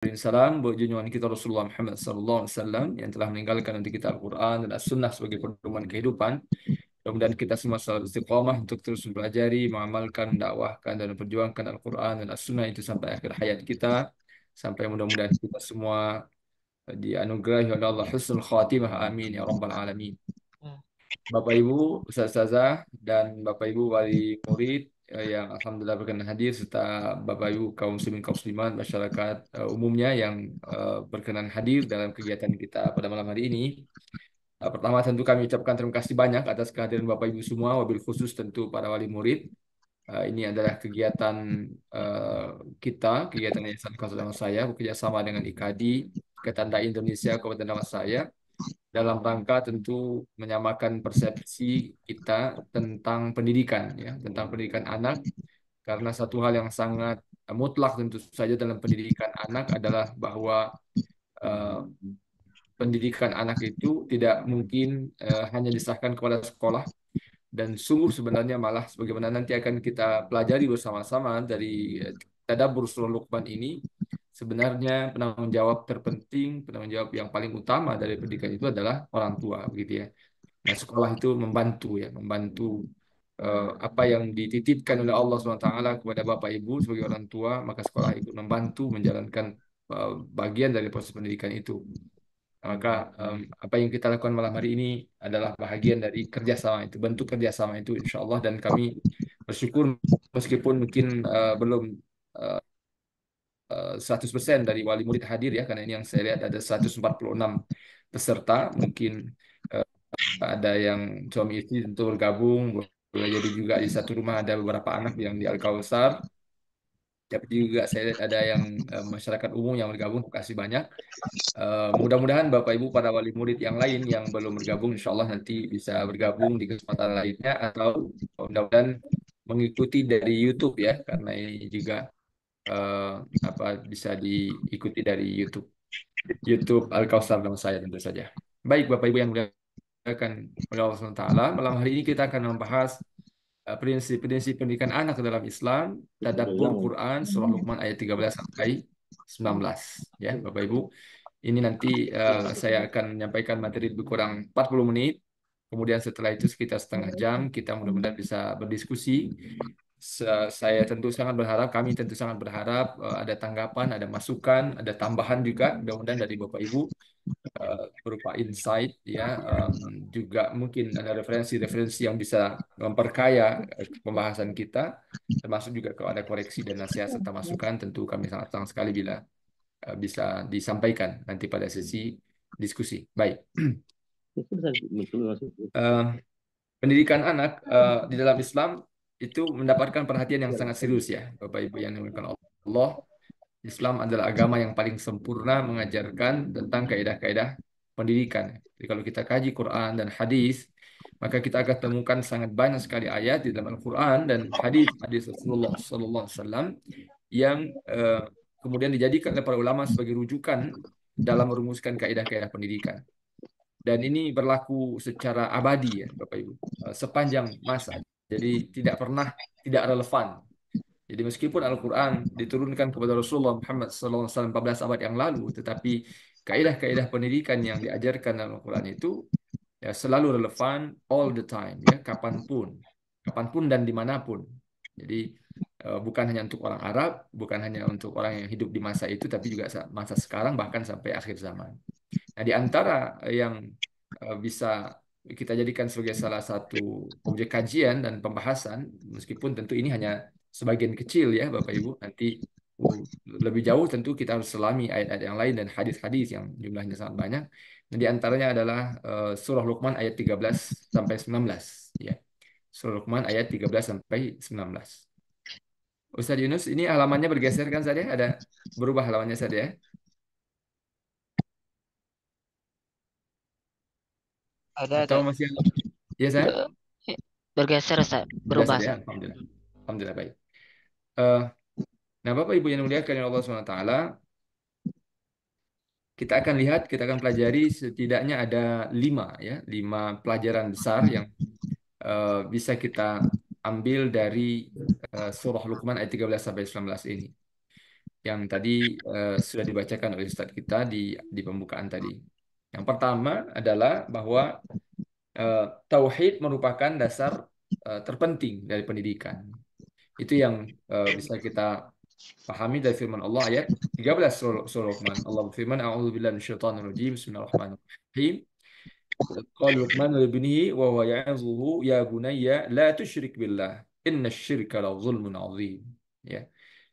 Salam buat junjungan kita Rasulullah Muhammad SAW yang telah meninggalkan untuk kita Al-Quran dan As-Sunnah sebagai pedoman kehidupan. Mudah-mudahan kita semua selalu istiqamah untuk terus mempelajari, mengamalkan, mendakwahkan, dan memperjuangkan Al-Quran dan As-Sunnah itu sampai akhir hayat kita. Sampai mudah-mudahan kita semua dianugerahi oleh Allah husnul khatimah. Amin ya rabbal alamin. Bapak Ibu, Ustazah dan Bapak Ibu wali murid yang alhamdulillah berkenan hadir serta Bapak Ibu kaum muslimin kaum muslimat masyarakat umumnya yang berkenan hadir dalam kegiatan kita pada malam hari ini. Pertama tentu kami ucapkan terima kasih banyak atas kehadiran Bapak Ibu semua, wabil khusus tentu para wali murid. Ini adalah kegiatan eh, kita, kegiatan Yayasan Kautsar Damansaya bekerja sama dengan IKADI, Ikatan Dai Indonesia Kabupaten Damansaya dalam rangka tentu menyamakan persepsi kita tentang pendidikan ya, tentang pendidikan anak karena satu hal yang sangat mutlak tentu saja dalam pendidikan anak adalah bahwa eh, pendidikan anak itu tidak mungkin hanya diserahkan kepada sekolah dan sungguh sebenarnya malah sebagaimana nanti akan kita pelajari bersama-sama dari Tadabbur Surah Luqman ini sebenarnya penanggung jawab terpenting, penanggung jawab yang paling utama dari pendidikan itu adalah orang tua, begitu ya. Nah, sekolah itu membantu ya, membantu apa yang dititipkan oleh Allah SWT kepada Bapak Ibu sebagai orang tua, maka sekolah ikut membantu menjalankan bagian dari proses pendidikan itu. Maka apa yang kita lakukan malam hari ini adalah bahagian dari kerjasama itu, bentuk kerjasama itu insya Allah dan kami bersyukur meskipun mungkin belum eh, 100% dari wali murid hadir ya, karena ini yang saya lihat ada 146 peserta, mungkin eh, ada yang suami istri tentu bergabung, boleh jadi juga di satu rumah ada beberapa anak yang di Al-Kausar, tapi juga saya lihat ada yang masyarakat umum yang bergabung, terima kasih banyak. Mudah-mudahan Bapak Ibu para wali murid yang lain yang belum bergabung, insya Allah nanti bisa bergabung di kesempatan lainnya atau mudah-mudahan mengikuti dari YouTube ya, karena ini juga eh, apa bisa diikuti dari YouTube YouTube Al-Kausar nama saya tentu saja. Baik Bapak Ibu yang dimuliakan oleh Allah SWT, malam hari ini kita akan membahas prinsip-prinsip pendidikan anak dalam Islam, Tadabbur Quran Surah Luqman ayat 13 sampai 19 ya Bapak Ibu. Ini nanti saya akan menyampaikan materi lebih kurang 40 menit. Kemudian setelah itu sekitar setengah jam kita mudah-mudahan bisa berdiskusi. Saya tentu sangat berharap, kami tentu sangat berharap ada tanggapan, ada masukan, ada tambahan juga mudah-mudahan dari Bapak Ibu berupa insight ya, juga mungkin ada referensi-referensi yang bisa memperkaya pembahasan kita, termasuk juga kalau ada koreksi dan nasihat serta masukan tentu kami sangat senang sekali bila bisa disampaikan nanti pada sesi diskusi. Baik. Eh, Pendidikan anak di dalam Islam itu mendapatkan perhatian yang sangat serius ya, Bapak Ibu yang dimuliakan Allah. Islam adalah agama yang paling sempurna mengajarkan tentang kaidah-kaidah pendidikan. Jadi kalau kita kaji Quran dan hadis, maka kita akan temukan sangat banyak sekali ayat di dalam Al-Quran dan hadis Rasulullah SAW yang kemudian dijadikan oleh para ulama sebagai rujukan dalam merumuskan kaidah-kaidah pendidikan. Dan ini berlaku secara abadi ya, Bapak Ibu, sepanjang masa. Jadi tidak pernah tidak relevan. Jadi meskipun Al-Quran diturunkan kepada Rasulullah Muhammad SAW 14 abad yang lalu, tetapi kaidah-kaidah pendidikan yang diajarkan dalam Al-Quran itu ya selalu relevan all the time ya, kapanpun, kapanpun dan dimanapun. Jadi bukan hanya untuk orang Arab, bukan hanya untuk orang yang hidup di masa itu, tapi juga masa sekarang bahkan sampai akhir zaman. Nah, di antara yang bisa kita jadikan sebagai salah satu objek kajian dan pembahasan, meskipun tentu ini hanya sebagian kecil ya Bapak Ibu, nanti uh, lebih jauh tentu kita harus selami ayat-ayat yang lain dan hadis-hadis yang jumlahnya sangat banyak. Dan di antaranya adalah surah Luqman ayat 13 sampai 19 ya. Surah Luqman ayat 13 sampai 19. Ustaz Yunus, ini halamannya bergeser kan saja? Ada berubah halamannya saja ya? Atau Ada masih ya saya? Be- bergeser Ustaz, Sudah berubah saja, Ustaz. Alhamdulillah. Alhamdulillah baik. Eh, nah, Bapak Ibu yang muliakan oleh Allah SWT, kita akan lihat, kita akan pelajari setidaknya ada 5 ya, 5 pelajaran besar yang bisa kita ambil dari surah Luqman ayat 13 sampai 19 ini. yang tadi sudah dibacakan oleh Ustadz kita di pembukaan tadi. Yang pertama adalah bahwa tauhid merupakan dasar terpenting dari pendidikan. Itu yang bisa kita pahami dari firman Allah ayat 13 surah Luqman. Allah berfirman, "A'udzubillahi minasyaitonir rajim. Bismillahirrahmanirrahim. Qala Luqman li ibnihi wa huwa ya'izuhu ya bunayya la tusyrik billah innasyirka la zulmun 'adzim." Ya.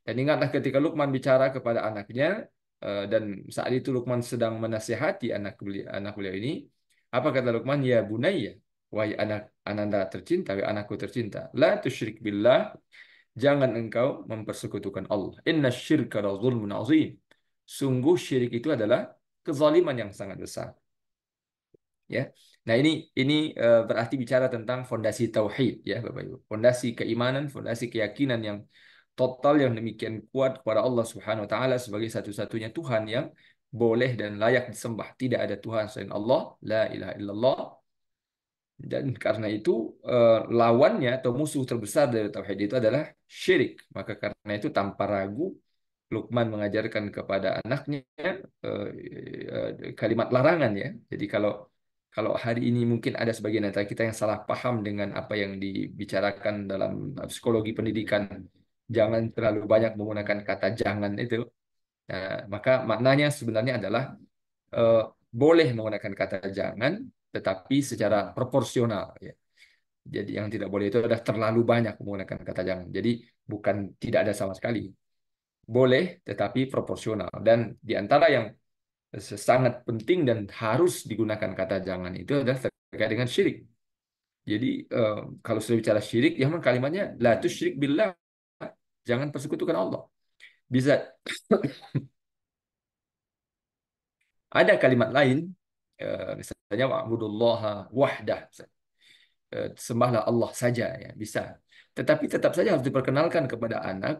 Dan ingatlah ketika Luqman bicara kepada anaknya dan saat itu Luqman sedang menasihati anak beliau ini, apa kata Luqman? Ya bunayya, wahai anak ananda tercinta, wahai anakku tercinta, la tusyrik billah, jangan engkau mempersekutukan Allah. Inna syirka la zulmun azim. Sungguh syirik itu adalah kezaliman yang sangat besar. Ya. Nah, ini berarti bicara tentang fondasi tauhid ya, Bapak Ibu. Fondasi keimanan, fondasi keyakinan yang total yang demikian kuat kepada Allah Subhanahu wa taala sebagai satu-satunya Tuhan yang boleh dan layak disembah. Tidak ada Tuhan selain Allah, la ilaha illallah. Dan karena itu lawannya atau musuh terbesar dari tauhid itu adalah syirik. Maka karena itu tanpa ragu Luqman mengajarkan kepada anaknya kalimat larangan ya. Jadi kalau kalau hari ini mungkin ada sebagian antara kita yang salah paham dengan apa yang dibicarakan dalam psikologi pendidikan, jangan terlalu banyak menggunakan kata jangan itu. Nah, maka maknanya sebenarnya adalah eh, boleh menggunakan kata jangan, tetapi secara proporsional ya. Jadi yang tidak boleh itu adalah terlalu banyak menggunakan kata jangan. Jadi bukan tidak ada sama sekali. Boleh, tetapi proporsional. Dan di antara yang sangat penting dan harus digunakan kata jangan itu adalah terkait dengan syirik. Jadi kalau sudah bicara syirik, ya memang kalimatnya la tusyrik billah, jangan persekutukan Allah. Bisa ada kalimat lain, misalnya wa'budullaha wahdah, sembahlah Allah saja ya bisa. Tetapi tetap saja harus diperkenalkan kepada anak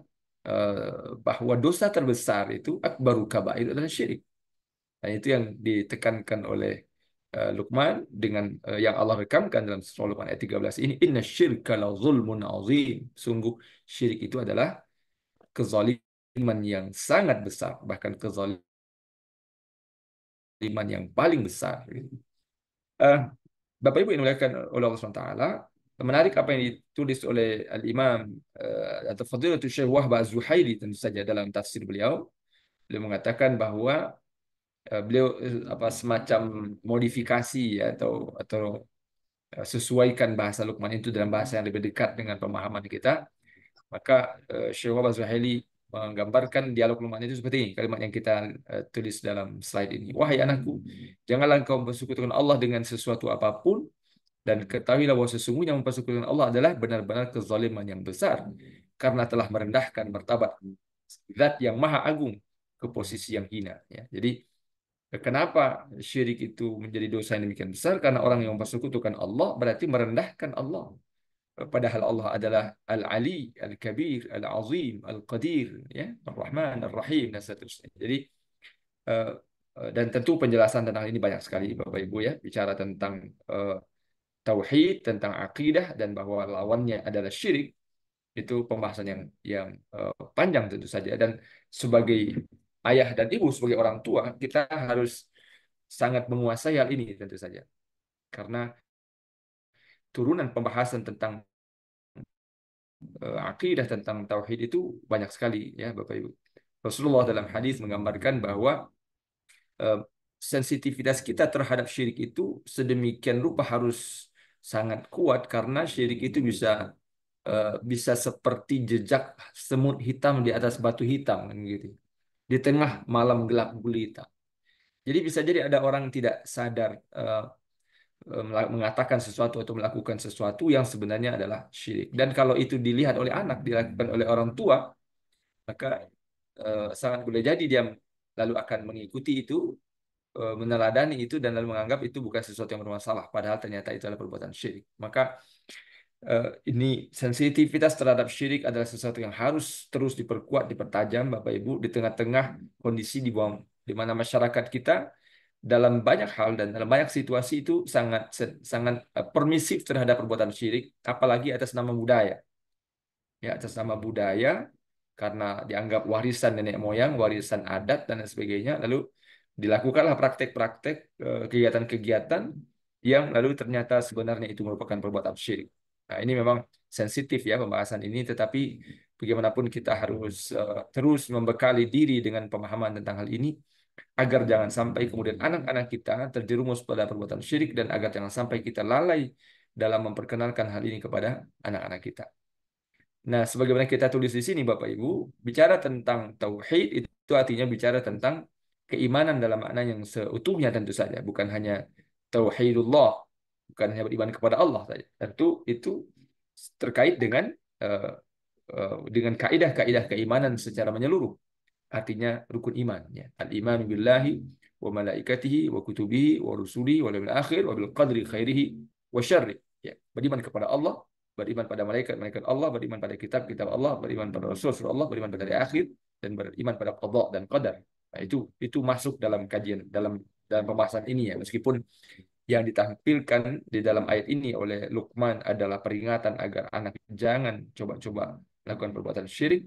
bahwa dosa terbesar itu akbaru kabair adalah syirik. Nah, itu yang ditekankan oleh Luqman dengan yang Allah rekamkan dalam surah Luqman ayat 13 ini, inna syirka la zulmun azim. Sungguh syirik itu adalah kezaliman yang sangat besar, bahkan kezaliman yang paling besar. Eh, Bapak Ibu yang dimuliakan oleh Allah SWT, menarik apa yang ditulis oleh Al-Imam atau Fadilatul Syekh Wahbah Az-Zuhaili tentu saja dalam tafsir beliau. Beliau mengatakan bahwa beliau apa semacam modifikasi ya, atau sesuaikan bahasa Luqman itu dalam bahasa yang lebih dekat dengan pemahaman kita. Maka Syekh Wahbah Az-Zuhaili menggambarkan dialog Luqman itu seperti ini, kalimat yang kita tulis dalam slide ini. Wahai anakku, janganlah engkau bersekutukan Allah dengan sesuatu apapun, dan ketahuilah bahwa sesungguhnya mempersekutukan Allah adalah benar-benar kezaliman yang besar karena telah merendahkan martabat Zat yang Maha Agung ke posisi yang hina. Ya. Jadi kenapa syirik itu menjadi dosa yang demikian besar? Karena orang yang mempersekutukan Allah berarti merendahkan Allah. Padahal Allah adalah Al-Ali, Al-Kabir, Al-Azim, Al-Qadir, ya, Ar-Rahman, Ar-Rahim, dan seterusnya. Jadi eh, dan tentu penjelasan tentang ini banyak sekali Bapak Ibu ya, bicara tentang eh, tauhid, tentang akidah dan bahwa lawannya adalah syirik, itu pembahasan yang panjang tentu saja. Dan sebagai ayah dan ibu, sebagai orang tua, kita harus sangat menguasai hal ini tentu saja. Karena turunan pembahasan tentang akidah, tentang tauhid itu banyak sekali ya Bapak Ibu. Rasulullah dalam hadis menggambarkan bahwa eh, sensitivitas kita terhadap syirik itu sedemikian rupa harus sangat kuat karena syirik itu bisa seperti jejak semut hitam di atas batu hitam kan gitu. Di tengah malam gelap gulita. Jadi bisa jadi ada orang tidak sadar mengatakan sesuatu atau melakukan sesuatu yang sebenarnya adalah syirik. Dan kalau itu dilihat oleh anak, dilakukan oleh orang tua, maka sangat boleh jadi dia lalu akan mengikuti itu, meneladani itu dan lalu menganggap itu bukan sesuatu yang bermasalah, padahal ternyata itu adalah perbuatan syirik. Maka ini sensitivitas terhadap syirik adalah sesuatu yang harus terus diperkuat, dipertajam, Bapak Ibu, di tengah-tengah kondisi di mana masyarakat kita dalam banyak hal dan dalam banyak situasi itu sangat sangat permisif terhadap perbuatan syirik, apalagi atas nama budaya. Ya, atas nama budaya karena dianggap warisan nenek moyang, warisan adat dan lain sebagainya. Lalu dilakukanlah praktek-praktek kegiatan-kegiatan yang lalu ternyata sebenarnya itu merupakan perbuatan syirik. Nah, ini memang sensitif ya pembahasan ini, tetapi bagaimanapun kita harus terus membekali diri dengan pemahaman tentang hal ini agar jangan sampai kemudian anak-anak kita terjerumus pada perbuatan syirik dan agar jangan sampai kita lalai dalam memperkenalkan hal ini kepada anak-anak kita. Nah, sebagaimana kita tulis di sini, Bapak Ibu, bicara tentang tauhid itu artinya bicara tentang keimanan dalam makna yang seutuhnya tentu saja, bukan hanya tauhidullah, bukan hanya beriman kepada Allah saja. Tentu itu terkait eh, dengan kaidah-kaidah keimanan secara menyeluruh. Artinya rukun iman ya. Al-iman billahi wa malaikatihi wa kutubihi wa rusulihi wal yawmil akhir wa bil qadri khairihi wa syarri. Ya, beriman kepada Allah, beriman pada malaikat-malaikat Allah, beriman pada kitab-kitab Allah, beriman pada rasul Allah, beriman pada hari akhir dan beriman pada qada dan qadar. Nah, itu masuk dalam kajian dalam pembahasan ini ya. Meskipun yang ditampilkan di dalam ayat ini oleh Luqman adalah peringatan agar anak jangan coba-coba melakukan perbuatan syirik,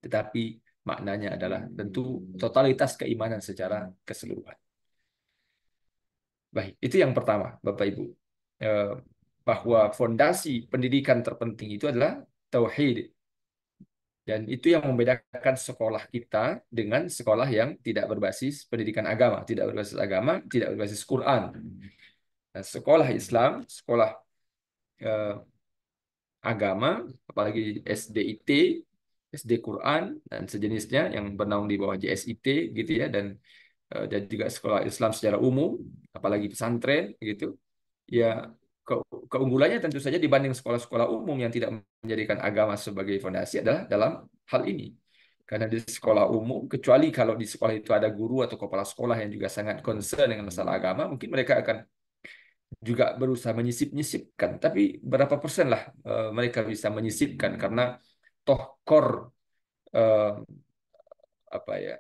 tetapi maknanya adalah tentu totalitas keimanan secara keseluruhan. Baik, itu yang pertama, Bapak Ibu. Eh, Bahwa fondasi pendidikan terpenting itu adalah tauhid. Dan itu yang membedakan sekolah kita dengan sekolah yang tidak berbasis pendidikan agama, tidak berbasis agama, tidak berbasis Quran. Nah, sekolah Islam, sekolah eh, agama, apalagi SDIT, SD Quran dan sejenisnya yang bernaung di bawah JSIT gitu ya, dan juga sekolah Islam secara umum, apalagi pesantren gitu. Ya, keunggulannya tentu saja dibanding sekolah-sekolah umum yang tidak menjadikan agama sebagai fondasi adalah dalam hal ini. Karena di sekolah umum, kecuali kalau di sekolah itu ada guru atau kepala sekolah yang juga sangat concern dengan masalah agama, mungkin mereka akan juga berusaha menyisip-nyisipkan. Tapi berapa persen lah mereka bisa menyisipkan karena toh core eh, apa ya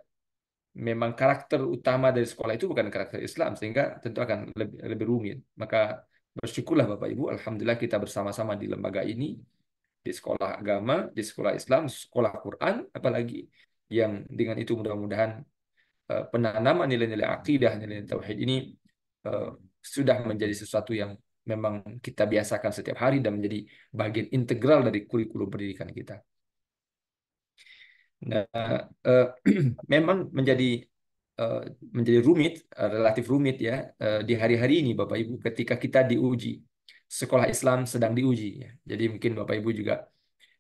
memang karakter utama dari sekolah itu bukan karakter Islam sehingga tentu akan lebih rumit. Maka bersyukurlah Bapak Ibu, alhamdulillah kita bersama-sama di lembaga ini, di sekolah agama, di sekolah Islam, sekolah Quran, apalagi yang dengan itu mudah-mudahan penanaman nilai-nilai akidah, nilai tauhid ini eh, sudah menjadi sesuatu yang memang kita biasakan setiap hari dan menjadi bagian integral dari kurikulum pendidikan kita. Nah, eh, memang eh, menjadi rumit, relatif rumit ya di hari-hari ini Bapak Ibu ketika kita diuji. Sekolah Islam sedang diuji ya. Jadi mungkin Bapak Ibu juga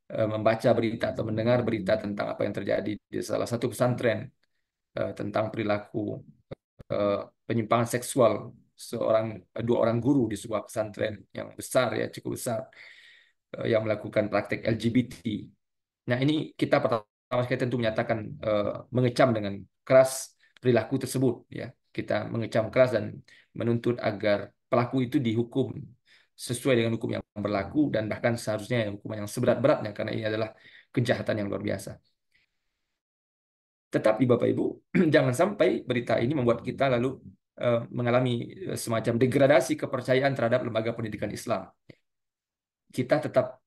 membaca berita atau mendengar berita tentang apa yang terjadi di salah satu pesantren tentang perilaku eh, penyimpangan seksual dua orang guru di sebuah pesantren yang besar ya, cukup besar yang melakukan praktek LGBT. Nah, ini kita pertama sekali tentu menyatakan mengecam dengan keras perilaku tersebut ya. Kita mengecam keras dan menuntut agar pelaku itu dihukum sesuai dengan hukum yang berlaku dan bahkan seharusnya hukuman yang seberat-beratnya karena ini adalah kejahatan yang luar biasa. Tetapi Bapak Ibu, jangan sampai berita ini membuat kita lalu mengalami semacam degradasi kepercayaan terhadap lembaga pendidikan Islam. Kita tetap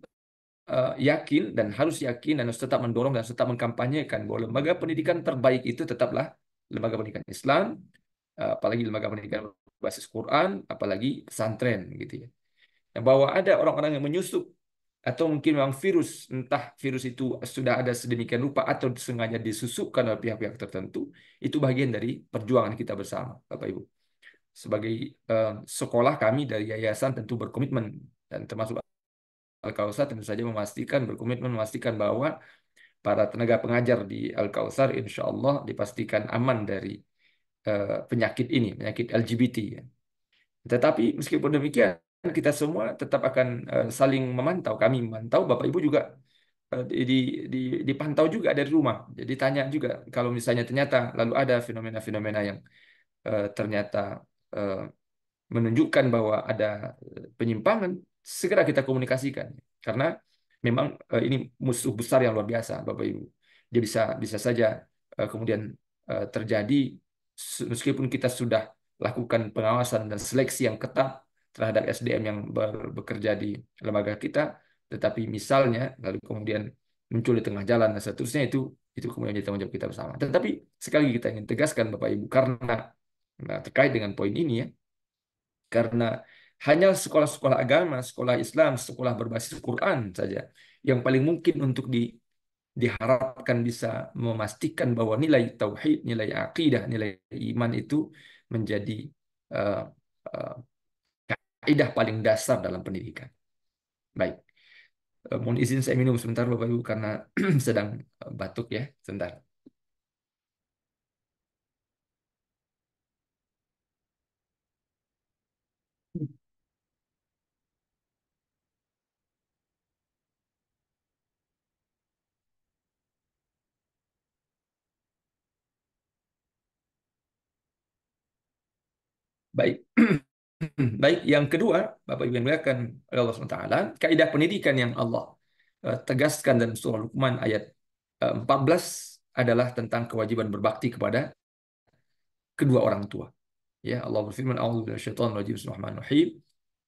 yakin dan harus yakin dan harus tetap mendorong dan tetap mengkampanyekan bahwa lembaga pendidikan terbaik itu tetaplah lembaga pendidikan Islam, apalagi lembaga pendidikan berbasis Quran, apalagi pesantren gitu ya. Nah, bahwa ada orang-orang yang menyusup atau mungkin memang virus, entah virus itu sudah ada sedemikian rupa atau sengaja disusupkan oleh pihak-pihak tertentu, itu bagian dari perjuangan kita bersama, Bapak Ibu. Sebagai sekolah kami dari yayasan tentu berkomitmen dan termasuk Al-Kausar tentu saja berkomitmen memastikan bahwa para tenaga pengajar di Al-Kausar insya Allah dipastikan aman dari penyakit ini, penyakit LGBT. Ya. Tetapi meskipun demikian, kita semua tetap akan saling memantau. Kami memantau, Bapak Ibu juga dipantau juga dari rumah. Jadi tanya juga kalau misalnya ternyata lalu ada fenomena-fenomena yang ternyata eh, menunjukkan bahwa ada penyimpangan, segera kita komunikasikan. Karena memang ini musuh besar yang luar biasa, Bapak Ibu. Dia bisa bisa saja kemudian terjadi meskipun kita sudah lakukan pengawasan dan seleksi yang ketat terhadap SDM yang bekerja di lembaga kita, tetapi misalnya lalu kemudian muncul di tengah jalan dan seterusnya, itu kemudian jadi tanggung jawab kita bersama. Tetapi sekali lagi kita ingin tegaskan Bapak Ibu, karena terkait dengan poin ini ya, karena hanya sekolah-sekolah agama, sekolah Islam, sekolah berbasis Quran saja yang paling mungkin untuk diharapkan bisa memastikan bahwa nilai tauhid, nilai akidah, nilai iman itu menjadi uh, uh, kaidah paling dasar dalam pendidikan. Baik, mohon izin saya minum sebentar Bapak Ibu karena sedang batuk ya, sebentar. Baik. Baik, yang kedua, Bapak Ibu yang dimuliakan oleh Allah SWT, kaidah pendidikan yang Allah tegaskan dalam surah Luqman ayat 14 adalah tentang kewajiban berbakti kepada kedua orang tua. Ya, Allah berfirman, "A'udzu minasyaitonir rajim. Bismillahirrahmanirrahim."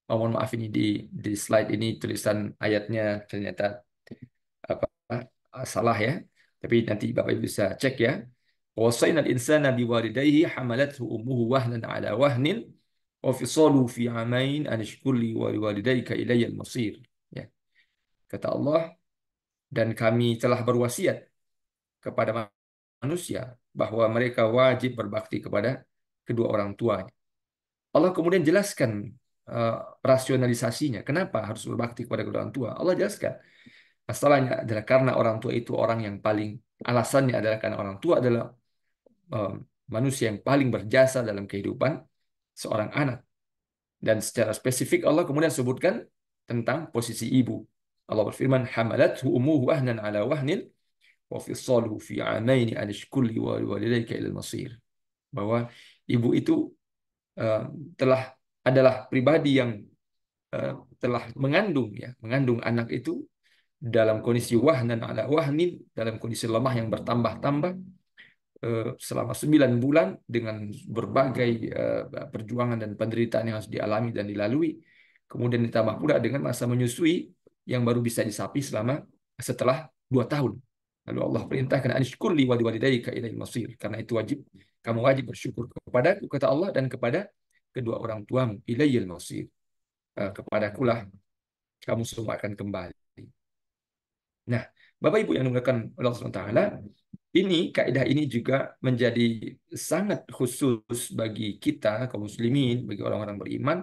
Oh, mohon maaf ini di slide ini tulisan ayatnya ternyata apa salah ya. Tapi nanti Bapak Ibu bisa cek ya. Wasainal insana biwalidayhi hamalathu ummuhu wahnan ala wahnin wa fisaluhu fi amain an ishkur li wa liwalidayka ilayyal masir. Ya. Kata Allah, dan kami telah berwasiat kepada manusia bahwa mereka wajib berbakti kepada kedua orang tuanya. Allah kemudian jelaskan uh, rasionalisasinya. Kenapa harus berbakti kepada kedua orang tua? Allah jelaskan. Masalahnya adalah karena orang tua itu orang yang paling, alasannya adalah karena orang tua adalah um, manusia yang paling berjasa dalam kehidupan seorang anak. Dan secara spesifik Allah kemudian sebutkan tentang posisi ibu. Allah berfirman, "Hamalathu ummuhu wahnan ala wahnin wa fisaluhu fi amaini an ishkur li wa liwalidayka ilal masir." Bahwa ibu itu uh, telah adalah pribadi yang uh, telah mengandung anak itu dalam kondisi wahnan ala wahnin, dalam kondisi lemah yang bertambah-tambah selama 9 bulan dengan berbagai perjuangan dan penderitaan yang harus dialami dan dilalui. Kemudian ditambah pula dengan masa menyusui yang baru bisa disapi setelah 2 tahun. Lalu Allah perintahkan anishkur li waliwalidayka ilaihil masir. Karena itu kamu wajib bersyukur kepadaku, kata Allah, dan kepada kedua orang tuamu, ilaihil masir. Kepadakulah kamu semua akan kembali. Nah, Bapak Ibu yang dimuliakan Allah SWT, ini kaidah ini juga menjadi sangat khusus bagi kita kaum muslimin, bagi orang-orang beriman,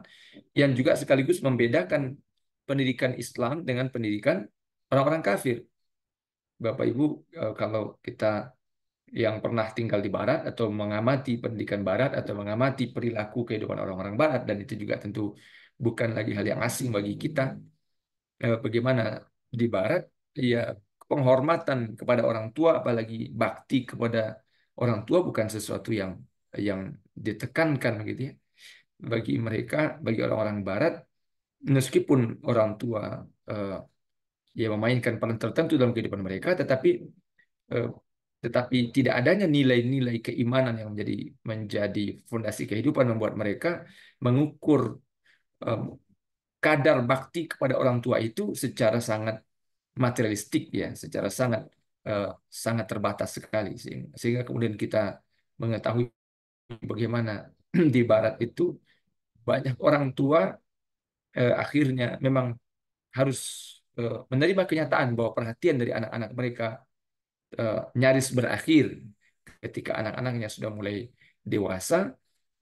yang juga sekaligus membedakan pendidikan Islam dengan pendidikan orang-orang kafir. Bapak Ibu, kalau kita yang pernah tinggal di Barat atau mengamati pendidikan Barat atau mengamati perilaku kehidupan orang-orang Barat, dan itu juga tentu bukan lagi hal yang asing bagi kita, bagaimana di Barat, ya penghormatan kepada orang tua, apalagi bakti kepada orang tua bukan sesuatu yang ditekankan gitu ya. Bagi mereka, bagi orang-orang Barat, meskipun orang tua eh, ya memainkan peran tertentu dalam kehidupan mereka, eh, tetapi tidak adanya nilai-nilai keimanan yang menjadi fondasi kehidupan membuat mereka mengukur eh, kadar bakti kepada orang tua itu secara sangat materialistik ya, secara eh, sangat terbatas sekali, sehingga kemudian kita mengetahui bagaimana di Barat itu banyak orang tua akhirnya memang harus menerima kenyataan bahwa perhatian dari anak-anak mereka nyaris berakhir ketika anak-anaknya sudah mulai dewasa,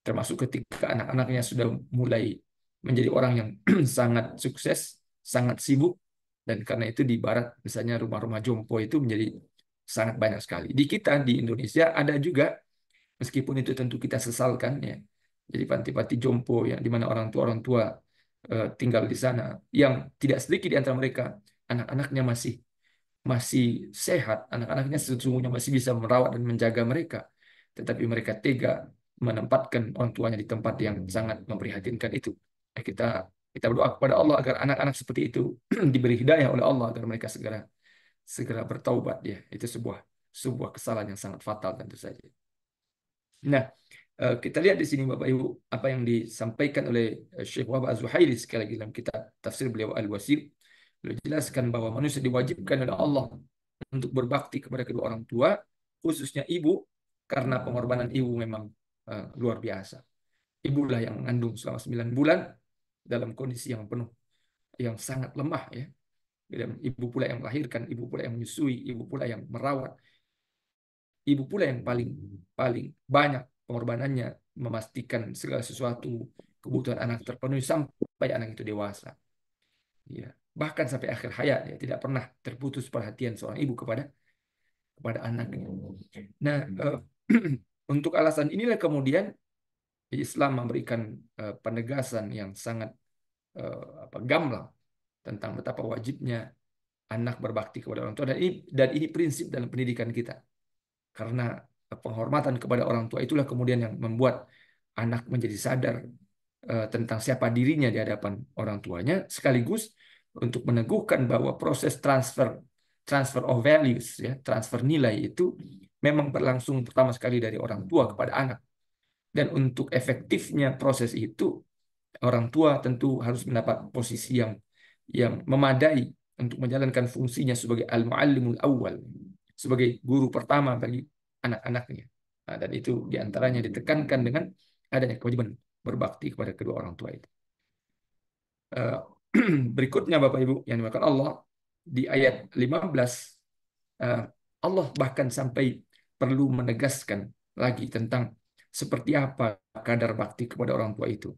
termasuk ketika anak-anaknya sudah mulai menjadi orang yang sangat sukses, sangat sibuk, dan karena itu di Barat misalnya rumah-rumah jompo itu menjadi sangat banyak sekali. Di kita di Indonesia ada juga, meskipun itu tentu kita sesalkan ya. Jadi panti-panti jompo yang di mana orang tua tinggal di sana, yang tidak sedikit di antara mereka anak-anaknya masih masih sehat, anak-anaknya sesungguhnya masih bisa merawat dan menjaga mereka, tetapi mereka tega menempatkan orang tuanya di tempat yang sangat memprihatinkan itu. Kita kita berdoa kepada Allah agar anak-anak seperti itu diberi hidayah oleh Allah agar mereka segera segera bertaubat ya. Itu sebuah kesalahan yang sangat fatal tentu saja. Nah, kita lihat di sini Bapak Ibu apa yang disampaikan oleh Syekh Wahab Az-Zuhaili sekali lagi dalam kitab tafsir beliau Al-Wasir. Beliau jelaskan bahwa manusia diwajibkan oleh Allah untuk berbakti kepada kedua orang tua, khususnya ibu, karena pengorbanan ibu memang luar biasa. Ibulah yang mengandung selama 9 bulan dalam kondisi yang penuh, yang sangat lemah ya. Dan ibu pula yang melahirkan, ibu pula yang menyusui, ibu pula yang merawat, ibu pula yang paling paling banyak pengorbanannya memastikan segala sesuatu kebutuhan anak terpenuhi sampai anak itu dewasa. Ya, bahkan sampai akhir hayat ya tidak pernah terputus perhatian seorang ibu kepada anaknya. Nah, untuk alasan inilah kemudian Islam memberikan penegasan yang sangat gamblang tentang betapa wajibnya anak berbakti kepada orang tua, dan ini prinsip dalam pendidikan kita. Karena penghormatan kepada orang tua itulah kemudian yang membuat anak menjadi sadar tentang siapa dirinya di hadapan orang tuanya, sekaligus untuk meneguhkan bahwa proses transfer of values ya, transfer nilai itu memang berlangsung pertama sekali dari orang tua kepada anak. Dan untuk efektifnya proses itu, orang tua tentu harus mendapat posisi yang memadai untuk menjalankan fungsinya sebagai al-muallimul awal, sebagai guru pertama bagi anak-anaknya. Nah, dan itu diantaranya ditekankan dengan adanya kewajiban berbakti kepada kedua orang tua itu. Eh, Berikutnya Bapak Ibu yang dimakan Allah, di ayat 15 eh, Allah bahkan sampai perlu menegaskan lagi tentang seperti apa kadar bakti kepada orang tua itu.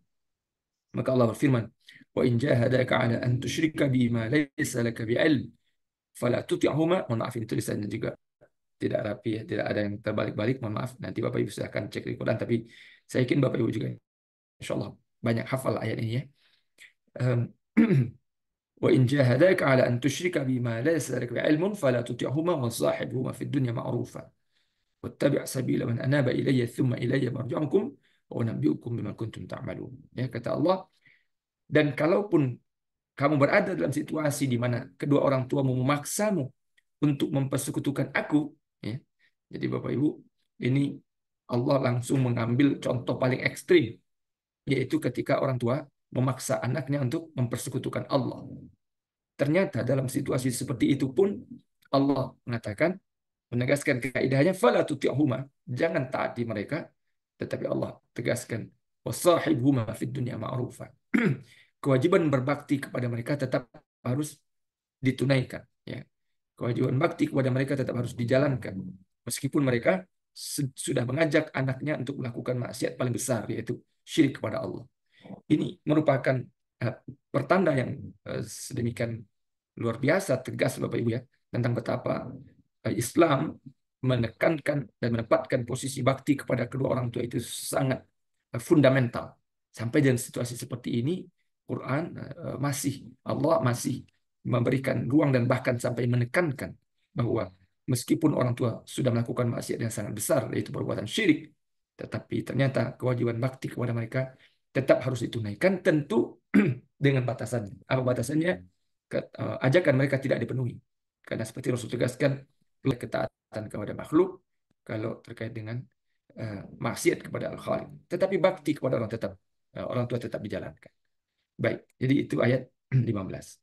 Maka Allah berfirman, "Wa in jahadaka 'ala an tusyrika bima laysa laka bi'ilm, fala tuti'huma." Mohon maaf ini tulisannya juga tidak rapi ya, tidak ada yang terbalik-balik, mohon maaf. Nanti Bapak Ibu silahkan cek di Quran, tapi saya yakin Bapak Ibu juga insya Allah banyak hafal ayat ini ya. Um, Wa in jahadaka 'ala an tusyrika bima laysa laka bi'ilmun fala tuti'huma wa sahibhuma fid dunya ma'rufa wattabi' sabila man anaba ilayya thumma ilayya marji'ukum wa unabbi'ukum bima kuntum ta'malun. Ya kata Allah, dan kalaupun kamu berada dalam situasi di mana kedua orang tuamu memaksamu untuk mempersekutukan aku, ya. Jadi Bapak Ibu, ini Allah langsung mengambil contoh paling ekstrim, yaitu ketika orang tua memaksa anaknya untuk mempersekutukan Allah. Ternyata dalam situasi seperti itu pun Allah mengatakan, menegaskan kaidahnya, fala tuti'huma, jangan taati mereka, tetapi Allah tegaskan, wasahibhuma fid dunya ma'rufa. Kewajiban berbakti kepada mereka tetap harus ditunaikan, ya. Kewajiban bakti kepada mereka tetap harus dijalankan meskipun mereka sudah mengajak anaknya untuk melakukan maksiat paling besar, yaitu syirik kepada Allah. Ini merupakan pertanda yang sedemikian luar biasa tegas Bapak Ibu ya, tentang betapa Islam menekankan dan menempatkan posisi bakti kepada kedua orang tua itu sangat fundamental. Sampai dalam situasi seperti ini, Quran Allah masih memberikan ruang dan bahkan sampai menekankan bahwa meskipun orang tua sudah melakukan maksiat yang sangat besar, yaitu perbuatan syirik, tetapi ternyata kewajiban bakti kepada mereka tetap harus ditunaikan, tentu dengan batasannya. Apa batasannya? Ajakan mereka tidak dipenuhi. Karena seperti Rasul tegaskan, ketaatan kepada makhluk kalau terkait dengan maksiat kepada Al-Khaliq. Tetapi bakti kepada orang tua tetap dijalankan. Baik, jadi itu ayat 15.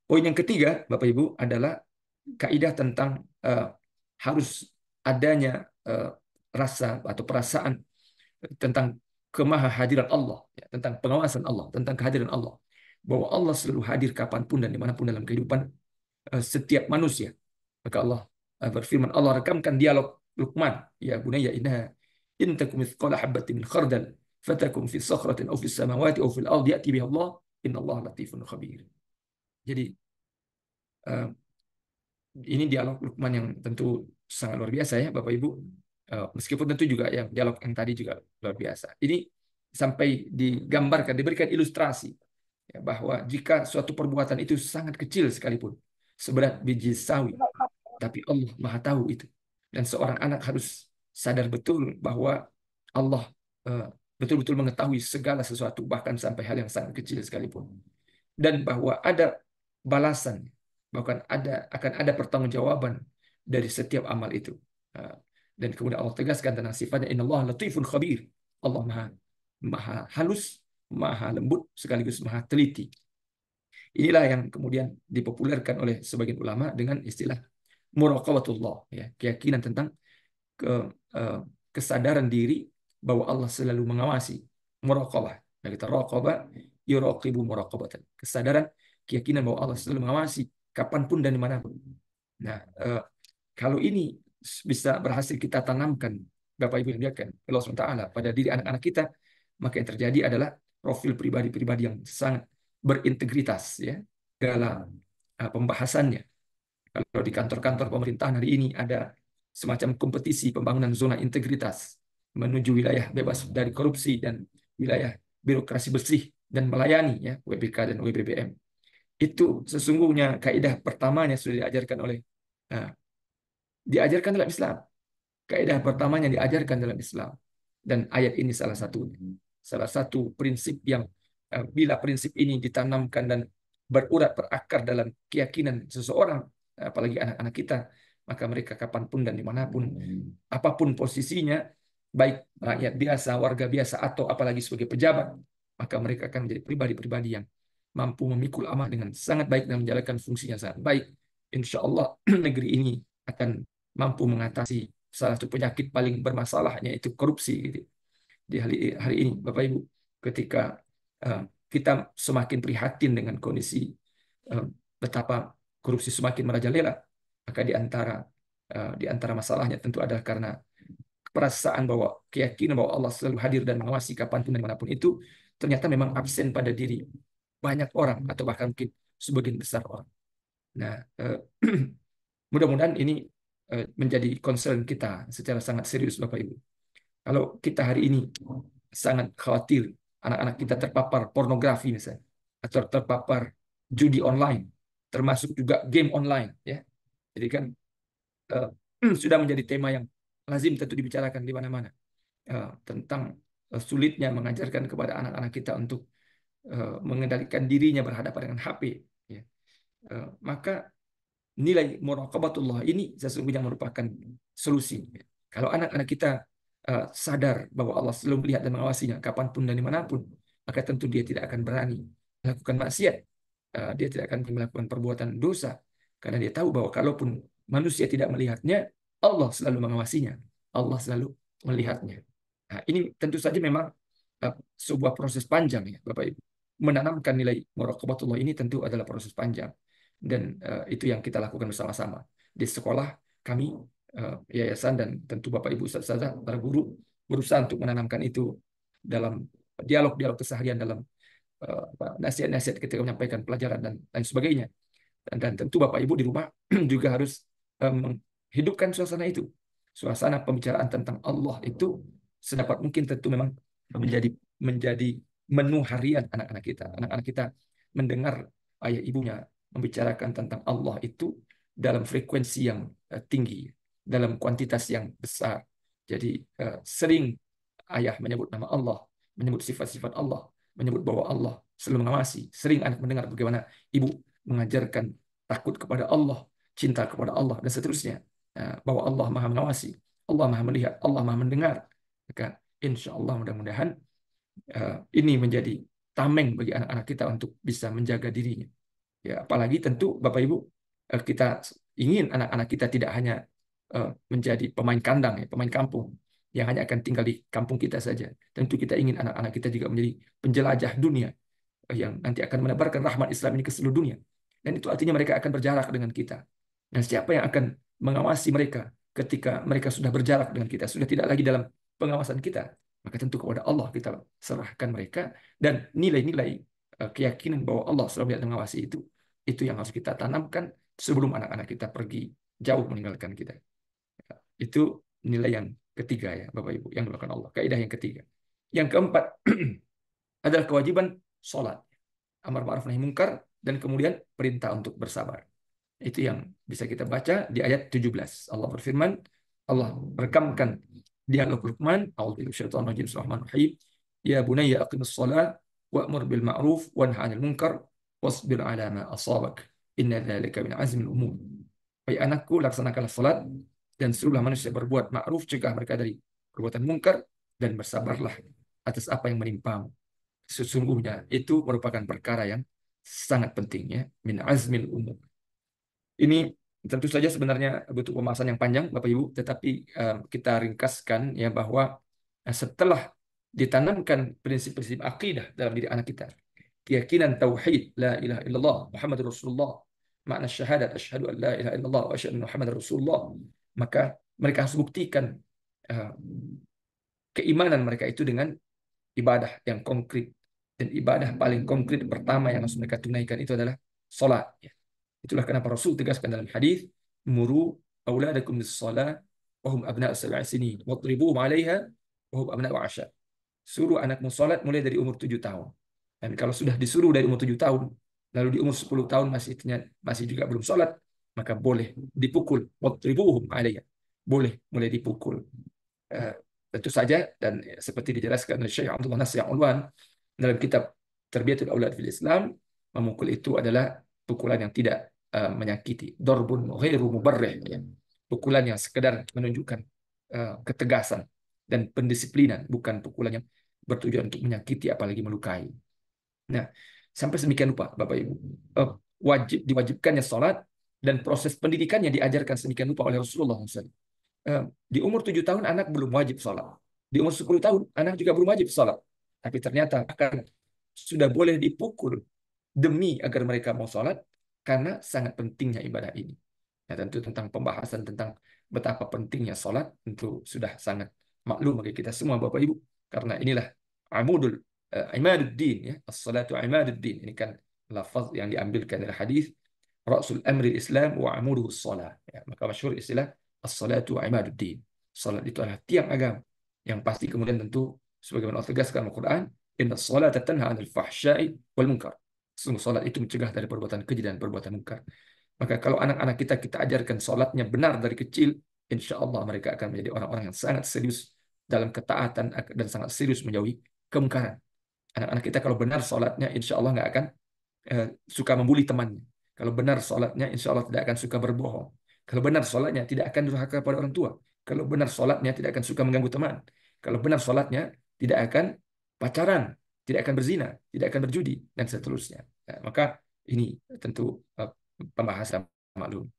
Poin yang ketiga, Bapak Ibu, adalah kaidah tentang harus adanya rasa atau perasaan tentang kemahahadiran Allah, ya, tentang pengawasan Allah, tentang kehadiran Allah, bahwa Allah selalu hadir kapanpun dan dimanapun dalam kehidupan setiap manusia. Maka Allah berfirman, Allah rekamkan dialog Luqman, ya bunayya innaha in takum mithqala habatin min khardal fatakum fi sakhratin aw fi samawati aw fil ardi ya'ti biha Allah innallaha latifun khabir. Jadi ini dialog Luqman yang tentu sangat luar biasa ya Bapak Ibu. Meskipun tentu juga yang dialog yang tadi juga luar biasa. Ini sampai digambarkan, diberikan ilustrasi ya, bahwa jika suatu perbuatan itu sangat kecil sekalipun, seberat biji sawi, tapi Allah Maha tahu itu. Dan seorang anak harus sadar betul bahwa Allah betul-betul mengetahui segala sesuatu, bahkan sampai hal yang sangat kecil sekalipun. Dan bahwa ada balasan, bahkan akan ada pertanggungjawaban dari setiap amal itu. Dan kemudian Allah tegaskan tentang sifatnya, innallaha latifun khabir. Allah maha halus, maha lembut, sekaligus maha teliti. Inilah yang kemudian dipopulerkan oleh sebagian ulama dengan istilah muraqabatullah, ya, keyakinan tentang ke, eh, kesadaran diri bahwa Allah selalu mengawasi. Muraqabah. Nah, kita raqabah yuraqibu muraqabatan. Kesadaran, keyakinan bahwa Allah selalu mengawasi kapanpun dan dimanapun. Nah, kalau ini bisa berhasil kita tanamkan, Bapak Ibu yang dimuliakan Allah SWT, pada diri anak-anak kita, maka yang terjadi adalah profil pribadi-pribadi yang sangat berintegritas, ya, dalam pembahasannya. Kalau di kantor-kantor pemerintahan hari ini ada semacam kompetisi pembangunan zona integritas menuju wilayah bebas dari korupsi dan wilayah birokrasi bersih dan melayani, ya, WBK dan WBBM. Itu sesungguhnya kaidah pertamanya sudah uh, diajarkan dalam Islam. Kaidah pertamanya diajarkan dalam Islam. Dan ayat ini salah satunya. Salah satu prinsip yang bila prinsip ini ditanamkan dan berurat berakar dalam keyakinan seseorang, apalagi anak-anak kita, maka mereka kapanpun dan dimanapun, apapun posisinya, baik rakyat biasa, warga biasa, atau apalagi sebagai pejabat, maka mereka akan menjadi pribadi-pribadi yang mampu memikul amanah dengan sangat baik dan menjalankan fungsinya sangat baik. Insya Allah negeri ini akan mampu mengatasi salah satu penyakit paling bermasalahnya, itu korupsi, gitu. Di hari ini, Bapak Ibu, ketika kita semakin prihatin dengan kondisi betapa korupsi semakin merajalela, maka di antara masalahnya tentu adalah karena perasaan bahwa keyakinan bahwa Allah selalu hadir dan mengawasi kapanpun dan dimanapun itu ternyata memang absen pada diri banyak orang atau bahkan mungkin sebagian besar orang. Nah, mudah-mudahan ini menjadi concern kita secara sangat serius, Bapak Ibu. Kalau kita hari ini sangat khawatir anak-anak kita terpapar pornografi misalnya, atau terpapar judi online, termasuk juga game online, ya. Jadi kan eh, sudah menjadi tema yang lazim tentu dibicarakan di mana-mana, tentang sulitnya mengajarkan kepada anak-anak kita untuk mengendalikan dirinya berhadapan dengan HP, ya. Maka nilai muraqabatullah ini sesungguhnya merupakan solusi. Kalau anak-anak kita sadar bahwa Allah selalu melihat dan mengawasinya kapanpun dan dimanapun, maka tentu dia tidak akan berani melakukan maksiat. Dia tidak akan melakukan perbuatan dosa, karena dia tahu bahwa kalaupun manusia tidak melihatnya, Allah selalu mengawasinya. Allah selalu melihatnya. Nah, ini tentu saja memang sebuah proses panjang, ya, Bapak Ibu. Menanamkan nilai muraqabatullah ini tentu adalah proses panjang. Dan itu yang kita lakukan bersama-sama. Di sekolah kami, yayasan, dan tentu Bapak Ibu Ustaz, para guru, berusaha untuk menanamkan itu dalam dialog-dialog keseharian, dalam nasihat-nasihat ketika menyampaikan pelajaran dan lain sebagainya. Dan tentu Bapak Ibu di rumah juga harus menghidupkan suasana itu. Suasana pembicaraan tentang Allah itu sedapat mungkin tentu memang menjadi menjadi menu harian anak-anak kita. Anak-anak kita mendengar ayah ibunya membicarakan tentang Allah itu dalam frekuensi yang tinggi, dalam kuantitas yang besar. Jadi sering ayah menyebut nama Allah, menyebut sifat-sifat Allah, menyebut bahwa Allah selalu mengawasi. Sering anak mendengar bagaimana ibu mengajarkan takut kepada Allah, cinta kepada Allah, dan seterusnya. Bahwa Allah Maha mengawasi, Allah Maha melihat, Allah Maha mendengar. Maka insya Allah mudah-mudahan ini menjadi tameng bagi anak-anak kita untuk bisa menjaga dirinya. Ya, apalagi tentu Bapak Ibu, kita ingin anak-anak kita tidak hanya menjadi pemain kandang, ya, pemain kampung yang hanya akan tinggal di kampung kita saja. Tentu kita ingin anak-anak kita juga menjadi penjelajah dunia, yang nanti akan menebarkan rahmat Islam ini ke seluruh dunia. Dan itu artinya mereka akan berjarak dengan kita. Dan siapa yang akan mengawasi mereka ketika mereka sudah berjarak dengan kita, sudah tidak lagi dalam pengawasan kita? Maka tentu kepada Allah kita serahkan mereka, dan nilai-nilai keyakinan bahwa Allah selalu melihat dan mengawasi itu yang harus kita tanamkan sebelum anak-anak kita pergi jauh meninggalkan kita. Itu nilai yang ketiga, ya Bapak Ibu, yang dilakukan Allah. Kaidah yang ketiga. Yang keempat adalah kewajiban sholat. Amar ma'ruf nahi mungkar, dan kemudian perintah untuk bersabar. Itu yang bisa kita baca di ayat 17. Allah berfirman, Allah merekamkan dialog Luqman, a'udzubillahi minasyaitonir rajim, bismillahirrahmanirrahim. Ya bunayya aqimus shalah wa'mur bil ma'ruf wanha 'anil munkar wasbir 'ala ma asabak. Inna dzalika min azmil umur. Hai anakku, laksanakanlah salat dan suruhlah manusia berbuat ma'ruf, cegah mereka dari perbuatan mungkar, dan bersabarlah atas apa yang menimpamu. Sesungguhnya itu merupakan perkara yang sangat penting, ya, min azmil umur. Ini Tentu saja sebenarnya butuh pembahasan yang panjang, Bapak Ibu, tetapi kita ringkaskan ya bahwa setelah ditanamkan prinsip-prinsip akidah dalam diri anak kita, keyakinan tauhid, la ilaha illallah, Muhammadur Rasulullah, makna syahadat, asyhadu an la ilaha illallah wa asyhadu anna Muhammadar Rasulullah, maka mereka harus buktikan uh, keimanan mereka itu dengan ibadah yang konkret. Dan ibadah paling konkret pertama yang harus mereka tunaikan itu adalah salat. Ya. Itulah kenapa Rasul tegaskan dalam hadis, muru auladakum bis-shalah wa hum abna'u sab'i sinin wadribuhum 'alaiha wa hum abna'u 'ashar. Suruh anakmu salat mulai dari umur 7 tahun. Dan kalau sudah disuruh dari umur 7 tahun, lalu di umur 10 tahun masih juga belum salat, maka boleh dipukul. Wadribuhum 'alaiha. Boleh mulai dipukul. Eh, Tentu saja dan seperti dijelaskan oleh Syekh Abdullah Nasir Ulwan dalam kitab Terbiyatul Aulad fil Islam, memukul itu adalah pukulan yang tidak menyakiti, darbun ghairu mubarrih, ya. Pukulan yang sekedar menunjukkan ketegasan dan pendisiplinan, bukan pukulan yang bertujuan untuk menyakiti apalagi melukai. Nah, sampai sedemikian rupa Bapak Ibu, diwajibkannya sholat dan proses pendidikannya diajarkan sedemikian rupa oleh Rasulullah SAW. Di umur 7 tahun anak belum wajib sholat. Di umur 10 tahun anak juga belum wajib sholat. Tapi ternyata akan sudah boleh dipukul demi agar mereka mau sholat karena sangat pentingnya ibadah ini. Ya, tentu tentang pembahasan tentang betapa pentingnya sholat tentu sudah sangat maklum bagi kita semua Bapak Ibu. Karena inilah amudul imaduddin, ya. As-salatu imaduddin. Ini kan lafaz yang diambilkan dari hadis Rasul Amri Islam wa amuduhu salat. Ya, maka masyhur istilah as-salatu imaduddin. Salat itu adalah tiang agama yang pasti kemudian tentu sebagaimana Allah tegaskan Al-Quran, inna salata tanha 'anil fahsya'i wal munkar. Sungguh salat itu mencegah dari perbuatan keji dan perbuatan munkar. Maka kalau anak-anak kita ajarkan salatnya benar dari kecil, insya Allah mereka akan menjadi orang-orang yang sangat serius dalam ketaatan dan sangat serius menjauhi kemungkaran. Anak-anak kita kalau benar salatnya, insya Allah nggak akan suka membuli temannya. Kalau benar sholatnya, insya Allah tidak akan suka berbohong. Kalau benar sholatnya, tidak akan durhaka pada orang tua. Kalau benar sholatnya, tidak akan suka mengganggu teman. Kalau benar sholatnya, tidak akan pacaran, tidak akan berzina, tidak akan berjudi, dan seterusnya. Nah, maka ini tentu pembahasan maklum.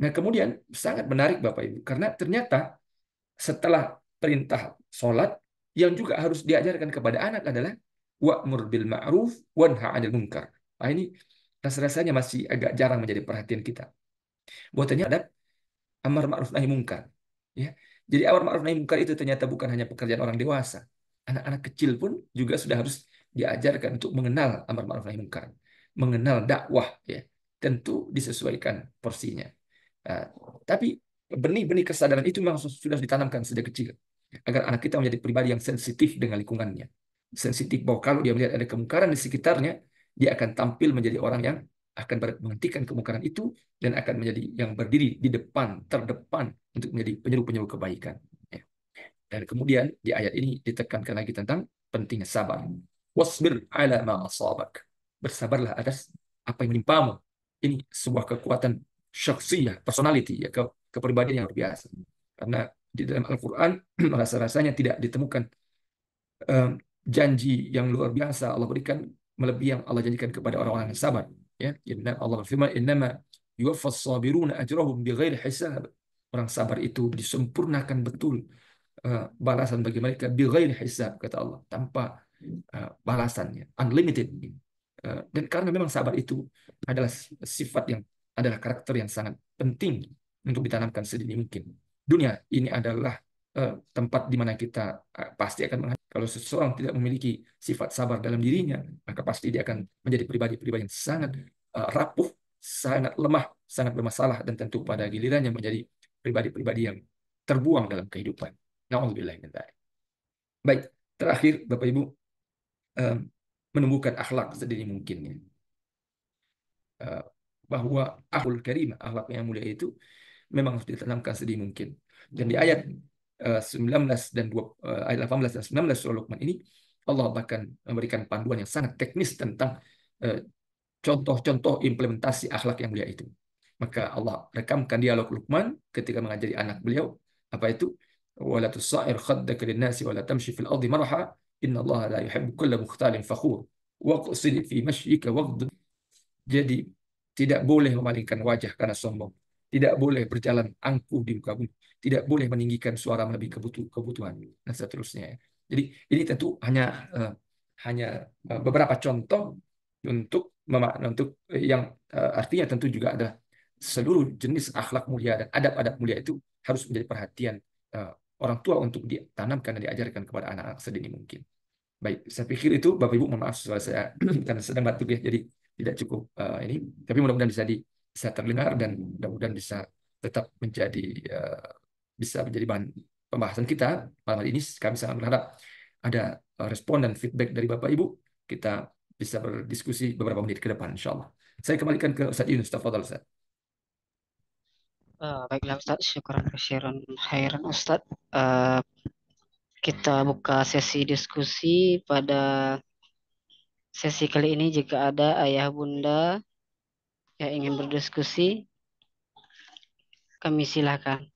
Nah, kemudian sangat menarik Bapak Ibu, karena ternyata setelah perintah sholat, yang juga harus diajarkan kepada anak adalah wa'mur bil ma'ruf wanha 'anil munkar. Nah, ini rasanya masih agak jarang menjadi perhatian kita. Bahwasanya ada amar ma'ruf nahi munkar. Ya. Jadi amar ma'ruf nahi munkar itu ternyata bukan hanya pekerjaan orang dewasa. Anak-anak kecil pun juga sudah harus diajarkan untuk mengenal amar ma'ruf nahi munkar, mengenal dakwah, ya. Tentu disesuaikan porsinya. Nah, tapi benih-benih kesadaran itu memang sudah ditanamkan sejak kecil agar anak kita menjadi pribadi yang sensitif dengan lingkungannya. Sensitif bahwa kalau dia melihat ada kemungkaran di sekitarnya, dia akan tampil menjadi orang yang akan menghentikan kemungkaran itu dan akan menjadi yang berdiri di depan, terdepan untuk menjadi penyeru-penyeru kebaikan. Ya. Dan kemudian di ayat ini ditekankan lagi tentang pentingnya sabar. Wasbir ala ma asabak. Bersabarlah atas apa yang menimpamu. Ini sebuah kekuatan syakhsiyah, personality, ya, kepribadian yang luar biasa. Karena di dalam Al-Quran rasa-rasanya tidak ditemukan um, janji yang luar biasa Allah berikan melebihi yang Allah janjikan kepada orang-orang yang sabar. Ya, Allah berfirman, "Innama yuwaffas sabiruna ajrahum bighairi hisab." Orang sabar itu disempurnakan betul balasan bagi mereka bighairi hisab, kata Allah, tanpa balasannya, unlimited. Dan karena memang sabar itu adalah sifat yang adalah karakter yang sangat penting untuk ditanamkan sedini mungkin. Dunia ini adalah tempat di mana kita pasti akan kalau seseorang tidak memiliki sifat sabar dalam dirinya, maka pasti dia akan menjadi pribadi-pribadi yang sangat rapuh, sangat lemah, sangat bermasalah, dan tentu pada gilirannya menjadi pribadi-pribadi yang terbuang dalam kehidupan. Nauzubillah min dzalik. Baik, terakhir Bapak Ibu, um, menumbuhkan akhlak sedini mungkin, ya. Bahwa akhlul karimah, akhlak yang mulia itu memang harus ditanamkan sedini mungkin. Dan di ayat 19 dan 2, ayat 18 dan 19 surah Luqman ini, Allah bahkan memberikan panduan yang sangat teknis tentang contoh-contoh implementasi akhlak yang mulia itu. Maka Allah rekamkan dialog Luqman ketika mengajari anak beliau, apa itu? Wala tusair khaddaka lin-nasi wala tamshi fil ardi maraha innallaha la yuhibbu kulla mukhtalin fakhur waqsid fi mashyika waghdud. Jadi tidak boleh memalingkan wajah karena sombong. tidak boleh berjalan angkuh di muka bumi, tidak boleh meninggikan suara melebihi kebutuhan, dan seterusnya. Jadi ini tentu hanya beberapa contoh untuk untuk yang artinya tentu juga ada seluruh jenis akhlak mulia dan adab-adab mulia itu harus menjadi perhatian eh, orang tua untuk ditanamkan dan diajarkan kepada anak-anak sedini mungkin. Baik, saya pikir itu Bapak Ibu, mohon maaf suara saya karena sedang batuk ya, jadi tidak cukup ini. Tapi mudah-mudahan bisa terdengar dan mudah-mudahan bisa tetap menjadi bisa menjadi bahan pembahasan kita malam hari ini. Kami sangat berharap ada respon dan feedback dari Bapak Ibu. Kita bisa berdiskusi beberapa menit ke depan, insya Allah. Saya kembalikan ke Ustaz Yunus. Tafadhal, Ustaz. Baiklah Ustaz, syukuran kesiran khairan Ustaz. Eh, kita buka sesi diskusi pada sesi kali ini. Jika ada ayah bunda yang ingin berdiskusi, kami silakan.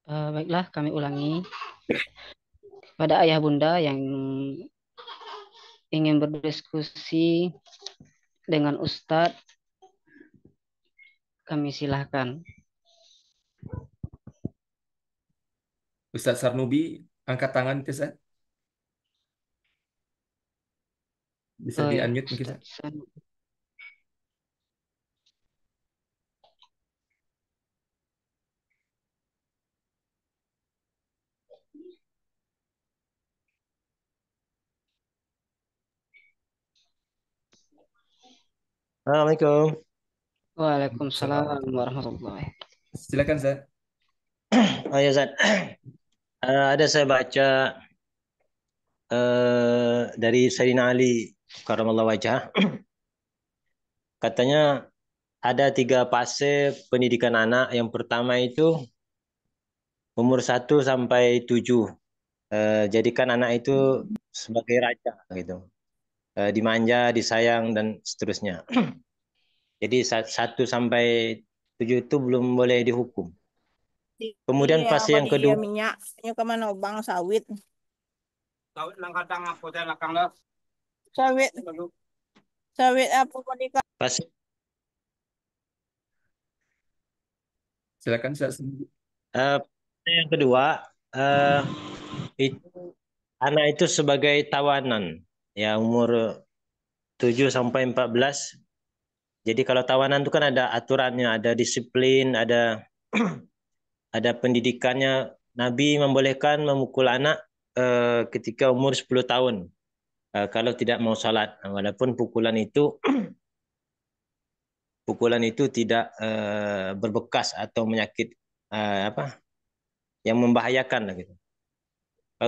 Baiklah, kami ulangi. Pada ayah bunda yang ingin berdiskusi dengan Ustadz, kami silahkan. Ustaz Sarnubi, angkat tangan, Ustaz. Bisa Oh ya, di-unmute mungkin, Ustaz. Ustadz. Assalamualaikum. Waalaikumsalam Assalamualaikum. warahmatullahi. Silakan, Ustaz. Oh ya, Zat. Ada saya baca dari Sayyidina Ali Karamallahu wajah. Katanya ada 3 fase pendidikan anak. Yang pertama itu umur 1 sampai 7. Jadikan anak itu sebagai raja gitu. Dimanja, disayang dan seterusnya. Jadi 1 sampai 7 itu belum boleh dihukum. Kemudian Iya, fase apa yang dia kedua, minyak? Ini kemana bang sawit? Sawit lang kadang apa teh lakang lah. Sawit, sawit apa menikah? fase, Silakan, Ustaz. fase yang kedua itu anak itu sebagai tawanan ya umur 7 sampai 14. Jadi kalau tawanan itu kan ada aturannya, ada disiplin, ada pendidikannya. Nabi membolehkan memukul anak ketika umur 10 tahun kalau tidak mau sholat. Walaupun pukulan itu tidak berbekas atau menyakit apa yang membahayakan gitu.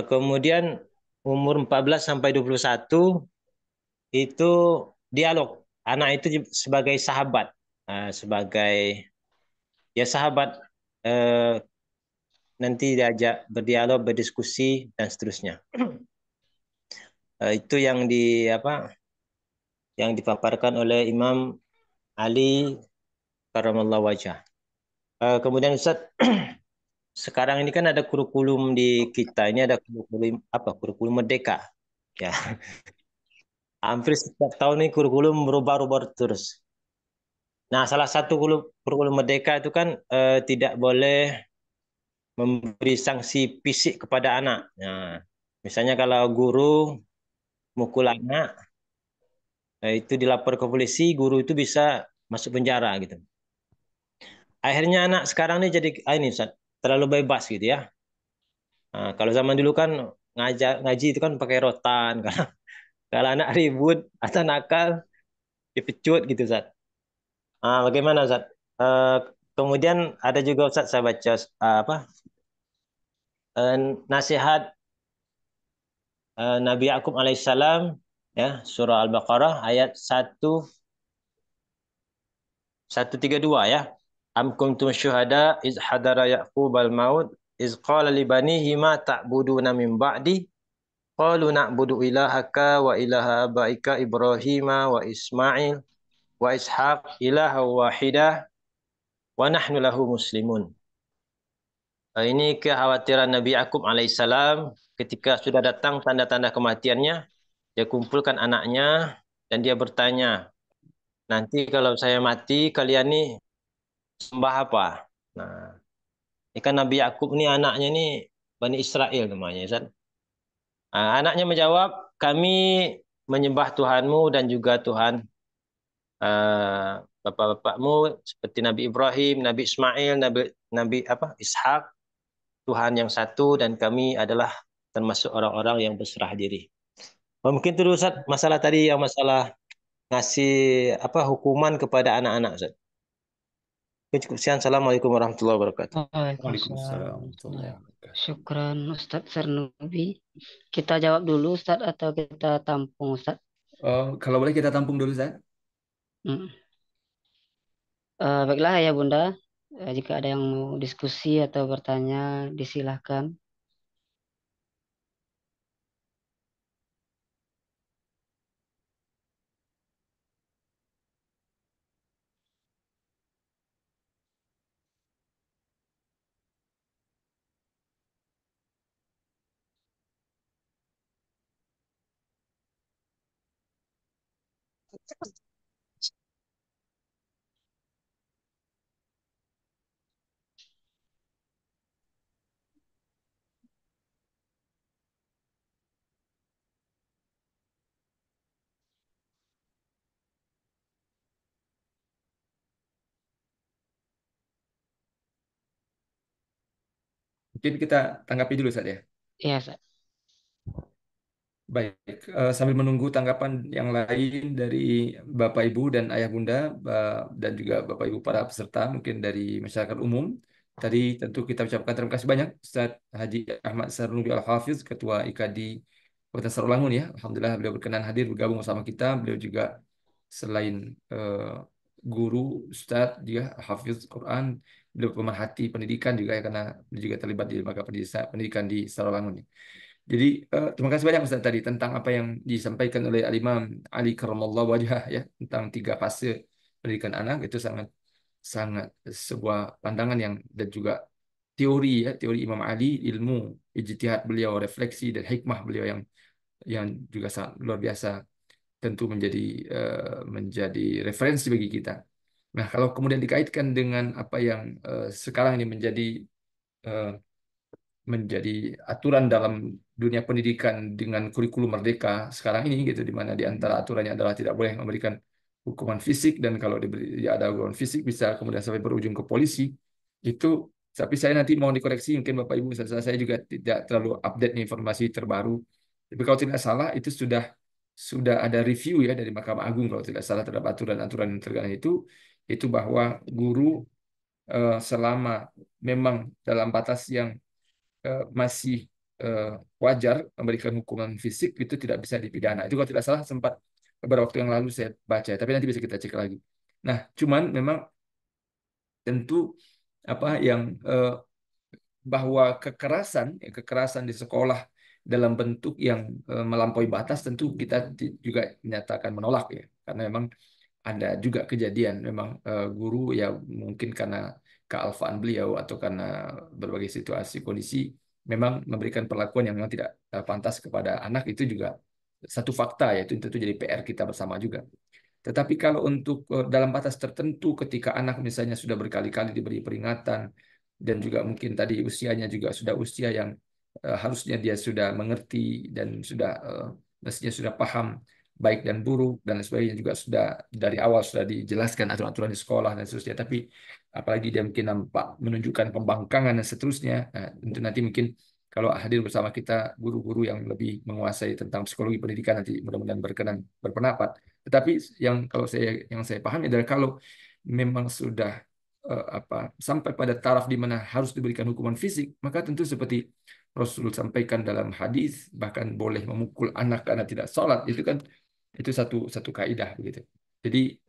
Kemudian umur 14 sampai 21 itu dialog. Anak itu sebagai sahabat, sebagai ya sahabat, nanti diajak berdialog, berdiskusi dan seterusnya. Itu yang yang dipaparkan oleh Imam Ali Karamallahu wajah. Kemudian Ustaz, sekarang ini kan ada kurikulum di kita, ini ada kurikulum kurikulum merdeka. Ya, hampir setiap tahun ini kurikulum berubah-ubah terus. Nah, salah satu kurikulum merdeka itu kan tidak boleh memberi sanksi fisik kepada anak. Nah, misalnya kalau guru mukul anak, itu dilapor ke polisi, guru itu bisa masuk penjara gitu. Akhirnya anak sekarang ini jadi ini Ustaz, terlalu bebas gitu ya. Nah, kalau zaman dulu kan ngaji itu kan pakai rotan. Kalau anak ribut atau nakal dipecut gitu Ustaz. Nah, bagaimana Ustaz? kemudian ada juga Ustaz saya baca apa nasihat Nabi Yakub alaihissalam, ya, surah Al-Baqarah ayat 132 ya. Am kuntum syuhada iz hadara Yaqub al-maut iz qala li banihi ma ta'buduna min ba'di qalu na'budu ilahaka wa ilaha abaika Ibrahim wa Ismail wa Ishaq ilaha wahidah wa nahnu lahu muslimun. Ini kekhawatiran Nabi Yakub alaihissalam ketika sudah datang tanda-tanda kematiannya, dia kumpulkan anaknya dan dia bertanya, nanti kalau saya mati kalian nih sembah apa? Nah, ini kan Nabi Yakub ini anaknya ini Bani Israel namanya, Ustaz. Anaknya menjawab, kami menyembah Tuhanmu dan juga Tuhan bapak-bapakmu seperti Nabi Ibrahim, Nabi Ismail, Nabi Ishak, Tuhan yang satu dan kami adalah termasuk orang-orang yang berserah diri. Mungkin itu Ustaz, masalah tadi yang masalah ngasih hukuman kepada anak-anak Ustaz. Cukup sekian. Assalamualaikum warahmatullahi wabarakatuh. Waalaikumsalam. Waalaikumsalam warahmatullahi wabarakatuh. Syukran Ustadz Sarnubi. Kita jawab dulu Ustadz atau kita tampung Ustadz? Kalau boleh kita tampung dulu, Zat. Hmm. Baiklah ya Bunda, jika ada yang mau diskusi atau bertanya disilahkan. Mungkin kita tanggapi dulu, Zat ya. Iya Ustadz. Baik, sambil menunggu tanggapan yang lain dari Bapak Ibu dan Ayah Bunda dan juga Bapak Ibu para peserta mungkin dari masyarakat umum. Tadi tentu kita ucapkan terima kasih banyak Ustaz Haji Ahmad Sarnubi Al-Hafiz, Ketua IKADI Kota Sarolangun ya. Alhamdulillah beliau berkenan hadir bergabung bersama kita. Beliau juga selain guru, Ustaz juga Hafiz Quran, beliau pemerhati pendidikan juga ya karena beliau juga terlibat di lembaga pendidikan di Sarolangun. Jadi terima kasih banyak Ustaz tadi tentang apa yang disampaikan oleh Al-Imam Ali Karamallahu Wajhah ya tentang 3 fase pendidikan anak. Itu sangat sangat sebuah pandangan yang dan juga teori ya, teori Imam Ali, ilmu, ijtihad beliau, refleksi dan hikmah beliau yang juga sangat luar biasa, tentu menjadi referensi bagi kita. Nah, kalau kemudian dikaitkan dengan apa yang sekarang ini eh, menjadi aturan dalam dunia pendidikan dengan kurikulum merdeka sekarang ini gitu, di mana di antara aturannya adalah tidak boleh memberikan hukuman fisik, dan kalau ada hukuman fisik bisa kemudian sampai berujung ke polisi itu. Tapi saya nanti mohon dikoreksi, mungkin Bapak Ibu, saya juga tidak terlalu update nih informasi terbaru, tapi kalau tidak salah itu sudah ada review ya dari Mahkamah Agung kalau tidak salah terhadap aturan-aturan yang terkait itu bahwa guru selama memang dalam batas yang masih eh, wajar memberikan hukuman fisik itu tidak bisa dipidana. Itu kalau tidak salah sempat beberapa waktu yang lalu saya baca, tapi nanti bisa kita cek lagi. Nah, cuman memang tentu apa yang bahwa kekerasan di sekolah dalam bentuk yang melampaui batas tentu kita juga menyatakan menolak ya, karena memang ada juga kejadian memang guru ya mungkin karena kealfaan beliau atau karena berbagai situasi kondisi memang memberikan perlakuan yang memang tidak pantas kepada anak. Itu juga satu fakta ya, itu tentu jadi PR kita bersama juga. Tetapi kalau untuk dalam batas tertentu ketika anak misalnya sudah berkali-kali diberi peringatan dan juga mungkin tadi usianya juga sudah usia yang harusnya dia sudah mengerti dan sudah mestinya sudah paham baik dan buruk dan sebagainya, juga sudah dari awal sudah dijelaskan aturan-aturan di sekolah dan seterusnya. Tapi apalagi dia mungkin nampak menunjukkan pembangkangan dan seterusnya, tentu nanti mungkin kalau hadir bersama kita guru-guru yang lebih menguasai tentang psikologi pendidikan nanti mudah-mudahan berkenan berpendapat. Tetapi yang saya pahami adalah kalau memang sudah sampai pada taraf di mana harus diberikan hukuman fisik, maka tentu seperti Rasul sampaikan dalam hadis, bahkan boleh memukul anak karena tidak sholat, itu kan itu satu satu kaidah begitu. Jadi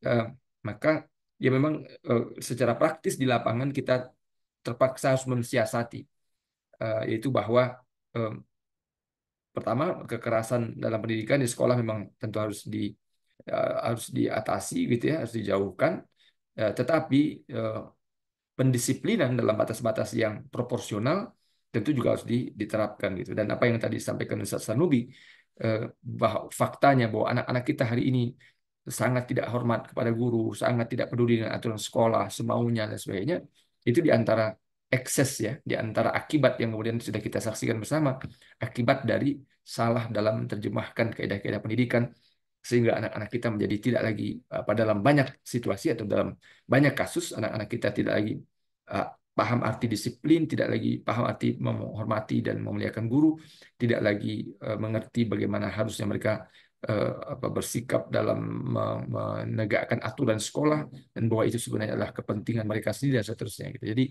maka ya memang secara praktis di lapangan kita terpaksa harus mensiasati, yaitu bahwa eh, pertama, kekerasan dalam pendidikan di sekolah memang tentu harus diatasi gitu ya, harus dijauhkan. Tetapi pendisiplinan dalam batas-batas yang proporsional tentu juga harus diterapkan gitu. Dan apa yang tadi disampaikan Ustaz Sanubi, bahwa faktanya bahwa anak-anak kita hari ini sangat tidak hormat kepada guru, sangat tidak peduli dengan aturan sekolah, semaunya dan sebagainya, itu di antara ekses ya, di antara akibat yang kemudian sudah kita saksikan bersama, akibat dari salah dalam menerjemahkan kaidah-kaidah pendidikan, sehingga anak-anak kita menjadi tidak lagi dalam banyak situasi atau dalam banyak kasus anak-anak kita tidak lagi uh, paham arti disiplin, tidak lagi paham arti menghormati dan memuliakan guru, tidak lagi mengerti bagaimana harusnya mereka bersikap dalam menegakkan aturan sekolah, dan bahwa itu sebenarnya adalah kepentingan mereka sendiri dan seterusnya gitu. Jadi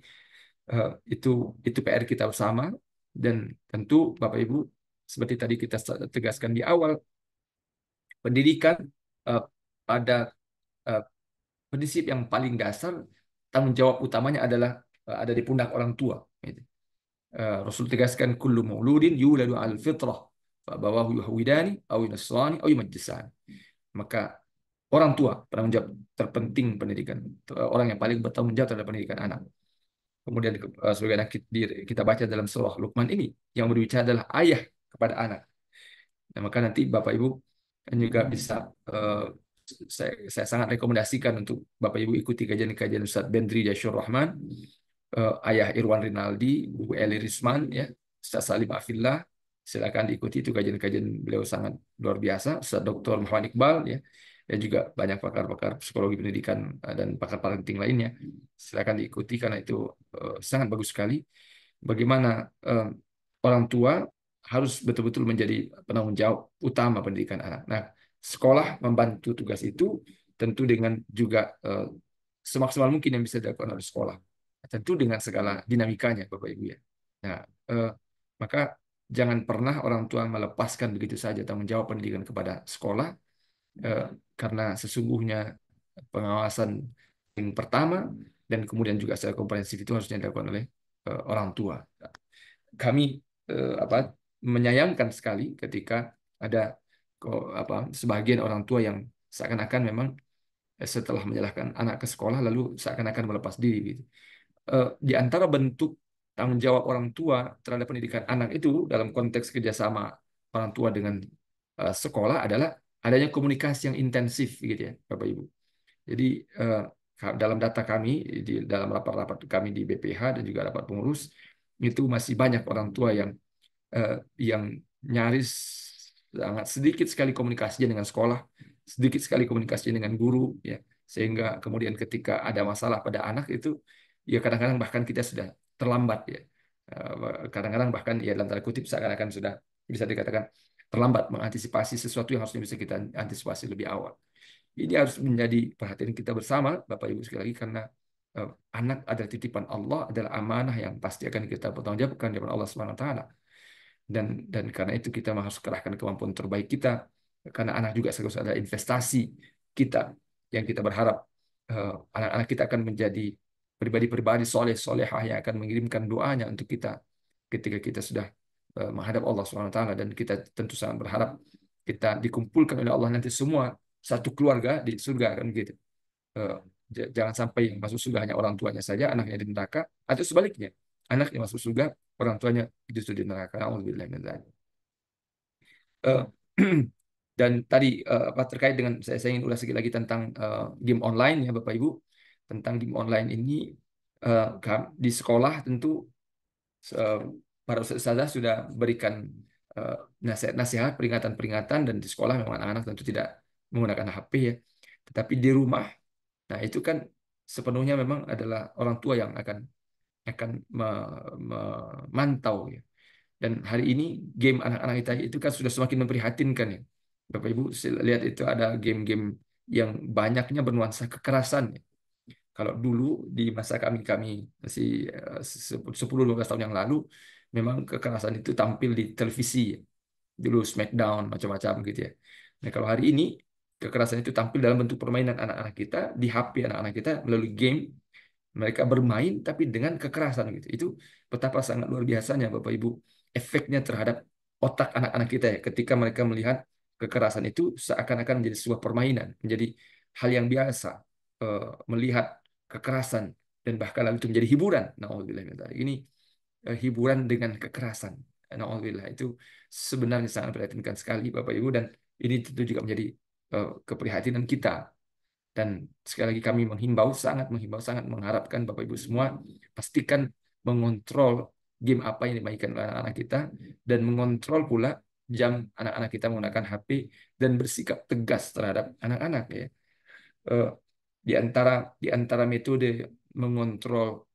itu PR kita bersama, dan tentu Bapak Ibu seperti tadi kita tegaskan di awal, pendidikan uh, pada uh, prinsip yang paling dasar, tanggung jawab utamanya adalah ada di pundak orang tua. Gitu. Rasul tegaskan kullu mauludin yuladu al fitrah fabawahu yuhwidani aw yunasrani aw yumajjisani. Maka orang tua penanggung jawab terpenting pendidikan. Orang yang paling bertanggung jawab terhadap pendidikan anak. Kemudian sebagaimana kita baca dalam surah Luqman ini, yang berbicara adalah ayah kepada anak. Nah, maka nanti Bapak Ibu juga bisa saya sangat rekomendasikan untuk Bapak Ibu ikuti kajian-kajian Ustadz Bendri Jasyur Rahman, Ayah Irwan Rinaldi, Bu Eli Risman, ya, Ustadz Salim Afillah. Silakan diikuti, itu kajian-kajian beliau sangat luar biasa. Ustadz Dr. Muhammad Iqbal, ya, dan juga banyak pakar-pakar psikologi pendidikan dan pakar penting lainnya. Silakan diikuti karena itu sangat bagus sekali. Bagaimana orang tua harus betul-betul menjadi penanggung jawab utama pendidikan anak. Nah, sekolah membantu tugas itu tentu dengan juga semaksimal mungkin yang bisa dilakukan oleh sekolah. Tentu dengan segala dinamikanya, Bapak Ibu ya. Nah, maka jangan pernah orang tua melepaskan begitu saja tanggung jawab pendidikan kepada sekolah, karena sesungguhnya pengawasan yang pertama dan kemudian juga secara komprehensif itu harusnya dilakukan oleh orang tua. Kami menyayangkan sekali ketika ada sebagian orang tua yang seakan-akan memang setelah menyalahkan anak ke sekolah lalu seakan-akan melepas diri gitu. Di antara bentuk tanggung jawab orang tua terhadap pendidikan anak itu dalam konteks kerjasama orang tua dengan sekolah adalah adanya komunikasi yang intensif gitu ya, Bapak Ibu. Jadi dalam data kami, dalam rapat-rapat kami di BPH dan juga rapat pengurus, itu masih banyak orang tua yang nyaris sangat sedikit sekali komunikasinya dengan sekolah, sedikit sekali komunikasinya dengan guru, ya, sehingga kemudian ketika ada masalah pada anak itu, ya kadang-kadang bahkan kita sudah terlambat ya, kadang-kadang bahkan ya dalam tanda kutip seakan-akan sudah bisa dikatakan terlambat mengantisipasi sesuatu yang harusnya bisa kita antisipasi lebih awal. Ini harus menjadi perhatian kita bersama, Bapak Ibu sekali lagi, karena anak adalah titipan Allah, adalah amanah yang pasti akan kita pertanggungjawabkan di hadapan Allah Subhanahu wa taala. Dan karena itu kita harus kerahkan kemampuan terbaik kita, karena anak juga harus ada investasi kita yang kita berharap anak-anak kita akan menjadi pribadi-pribadi soleh solehah yang akan mengirimkan doanya untuk kita ketika kita sudah menghadap Allah Subhanahu wa taala. Dan kita tentu sangat berharap kita dikumpulkan oleh Allah nanti semua satu keluarga di surga kan gitu. Jangan sampai yang masuk surga hanya orang tuanya saja, anaknya di neraka, atau sebaliknya, anaknya masuk surga, orang tuanya justru di neraka. Alhamdulillah. Dan tadi terkait dengan saya ingin ulas sedikit lagi tentang game online ya Bapak Ibu. Tentang game online ini di sekolah tentu para ustazah sudah berikan nasihat-nasihat, peringatan-peringatan, dan di sekolah memang anak-anak tentu tidak menggunakan HP ya. Tetapi di rumah, nah itu kan sepenuhnya memang adalah orang tua yang akan memantau ya. Dan hari ini game anak-anak kita itu kan sudah semakin memprihatinkan ya. Bapak Ibu lihat itu ada game-game yang banyaknya bernuansa kekerasan ya. Kalau dulu di masa kami masih 10-12 tahun yang lalu, memang kekerasan itu tampil di televisi, dulu Smackdown macam-macam gitu ya. Nah, kalau hari ini kekerasan itu tampil dalam bentuk permainan anak-anak kita di HP anak-anak kita melalui game. Mereka bermain tapi dengan kekerasan gitu. Itu betapa sangat luar biasanya Bapak Ibu efeknya terhadap otak anak-anak kita ya ketika mereka melihat kekerasan itu seakan-akan menjadi sebuah permainan, menjadi hal yang biasa melihat kekerasan dan bahkan lalu itu menjadi hiburan. Nauzubillah min dzalik. Ini hiburan dengan kekerasan. Nauzubillah itu sebenarnya sangat memprihatinkan sekali Bapak Ibu dan ini tentu juga menjadi keprihatinan kita. Dan sekali lagi kami menghimbau, sangat mengharapkan Bapak Ibu semua pastikan mengontrol game apa yang dimainkan oleh anak-anak kita dan mengontrol pula jam anak-anak kita menggunakan HP dan bersikap tegas terhadap anak-anak ya. Eh, di antara metode mengontrol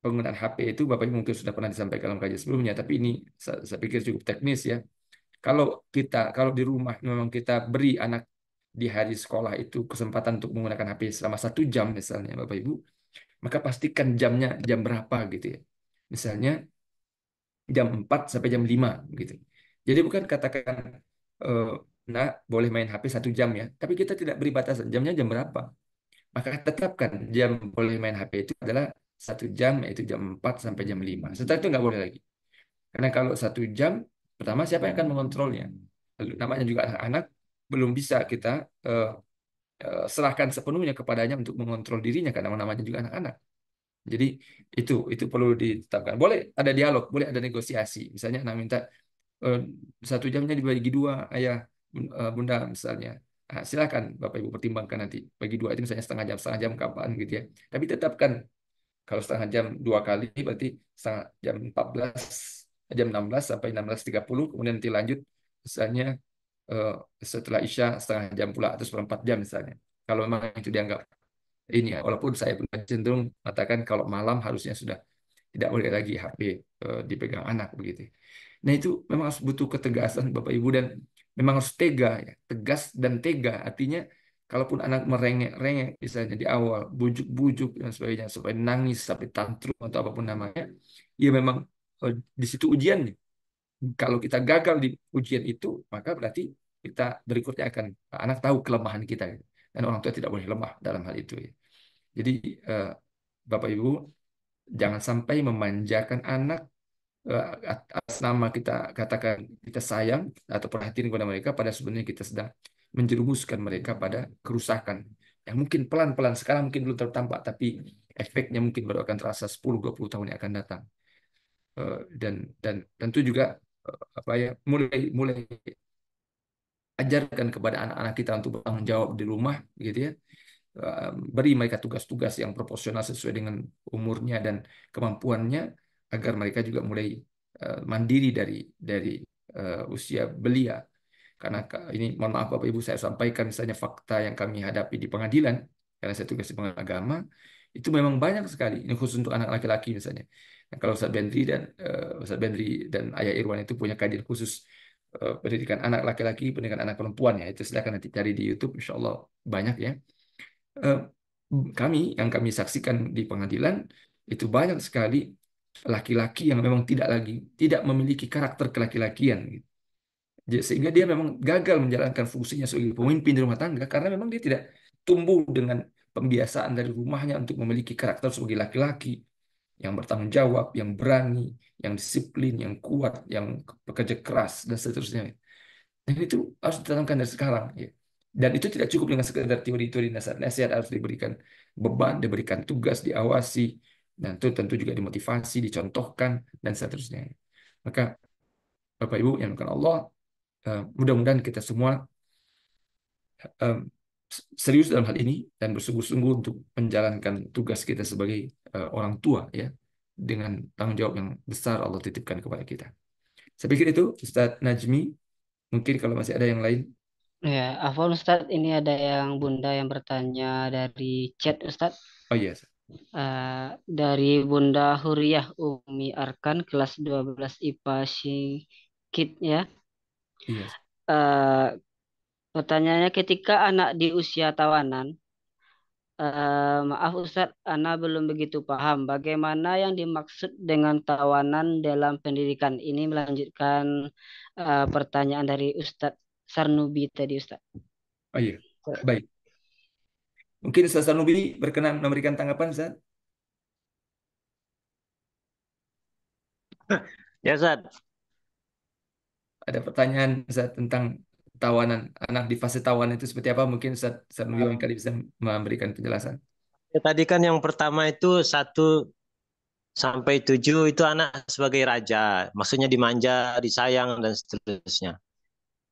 penggunaan HP itu Bapak Ibu mungkin sudah pernah disampaikan dalam kajian sebelumnya, tapi ini saya pikir cukup teknis ya. Kalau di rumah memang kita beri anak di hari sekolah itu kesempatan untuk menggunakan HP selama 1 jam misalnya Bapak Ibu, maka pastikan jamnya jam berapa gitu ya. Misalnya jam 4 sampai jam 5 gitu. Jadi bukan katakan eh, nak boleh main HP 1 jam ya, tapi kita tidak beri batasan jamnya jam berapa. Maka tetapkan jam boleh main HP itu adalah 1 jam yaitu jam 4 sampai jam 5. Setelah itu nggak boleh lagi. Karena kalau 1 jam, pertama siapa yang akan mengontrolnya? Lalu, namanya juga anak-anak, belum bisa kita eh, serahkan sepenuhnya kepadanya untuk mengontrol dirinya karena namanya juga anak-anak. Jadi itu perlu ditetapkan. Boleh ada dialog, boleh ada negosiasi. Misalnya anak minta eh, 1 jamnya dibagi 2, ayah, bunda misalnya. Nah, silakan Bapak Ibu pertimbangkan nanti bagi 2 itu misalnya setengah jam kapan gitu ya. Tapi tetapkan kalau setengah jam 2 kali berarti setengah jam 14, jam 16 sampai 16.30, kemudian nanti lanjut misalnya eh, setelah Isya setengah jam pula atau 1/4 jam misalnya. Kalau memang itu dianggap ini ya, walaupun saya cenderung mengatakan kalau malam harusnya sudah tidak boleh lagi HP dipegang anak begitu. Nah itu memang harus butuh ketegasan Bapak Ibu dan memang harus tega ya, tegas dan tega. Artinya kalaupun anak merengek-rengek misalnya di awal, bujuk-bujuk dan sebagainya sampai nangis, sampai tantrum atau apapun namanya, ya memang di situ ujiannya. Kalau kita gagal di ujian itu, maka berarti kita berikutnya akan anak tahu kelemahan kita gitu. Dan orang tua tidak boleh lemah dalam hal itu ya. Jadi eh, Bapak Ibu jangan sampai memanjakan anak atas nama kita katakan kita sayang atau perhatian kepada mereka pada sebenarnya kita sedang menjerumuskan mereka pada kerusakan yang mungkin pelan-pelan sekarang mungkin belum tertampak tapi efeknya mungkin baru akan terasa 10-20 tahun yang akan datang. Dan tentu juga apa ya mulai mulai ajarkan kepada anak-anak kita untuk bertanggung jawab di rumah gitu ya. Beri mereka tugas-tugas yang proporsional sesuai dengan umurnya dan kemampuannya agar mereka juga mulai mandiri dari usia belia. Karena ini mohon maaf Bapak Ibu saya sampaikan misalnya fakta yang kami hadapi di pengadilan karena saya tugas di pengadilan agama itu memang banyak sekali. Ini khusus untuk anak laki-laki misalnya. Nah, kalau Ustaz Bendri dan Ayah Irwan itu punya kajian khusus pendidikan anak laki-laki, pendidikan anak perempuan ya. Itu silakan nanti cari di YouTube, Insya Allah banyak ya. Eh, yang kami saksikan di pengadilan itu banyak sekali laki-laki yang memang tidak memiliki karakter kelaki-lakian gitu. Sehingga dia memang gagal menjalankan fungsinya sebagai pemimpin di rumah tangga karena memang dia tidak tumbuh dengan pembiasaan dari rumahnya untuk memiliki karakter sebagai laki-laki yang bertanggung jawab, yang berani, yang disiplin, yang kuat, yang bekerja keras dan seterusnya. Dan itu harus ditanamkan dari sekarang. Ya. Dan itu tidak cukup dengan sekedar teori-teori nasihat-nasihat, harus diberikan beban, diberikan tugas, diawasi, dan itu tentu juga dimotivasi, dicontohkan, dan seterusnya. Maka Bapak Ibu yang bukan Allah, mudah-mudahan kita semua eh, serius dalam hal ini dan bersungguh-sungguh untuk menjalankan tugas kita sebagai orang tua ya dengan tanggung jawab yang besar Allah titipkan kepada kita. Saya pikir itu Ustadz Najmi, mungkin kalau masih ada yang lain. Ya, Afwan Ustadz, ini ada yang Bunda yang bertanya dari chat Ustadz. Oh iya, Dari Bunda Huriyah Umi Arkan kelas 12 IPA Sikit ya. iya. Eh, Pertanyaannya ketika anak di usia tawanan Maaf Ustadz, Ana belum begitu paham bagaimana yang dimaksud dengan tawanan dalam pendidikan. Ini melanjutkan pertanyaan dari Ustadz Sarnubi tadi Ustadz. Oh iya, baik. Mungkin Ustaz Sanubi berkenan memberikan tanggapan, Ustaz? Ya, Ustaz. Ada pertanyaan Ustaz tentang tawanan anak di fase tawanan itu seperti apa? Mungkin Ustaz Sanubi kali bisa memberikan penjelasan. Ya, tadi kan yang pertama itu 1 sampai 7 itu anak sebagai raja, maksudnya dimanja, disayang dan seterusnya.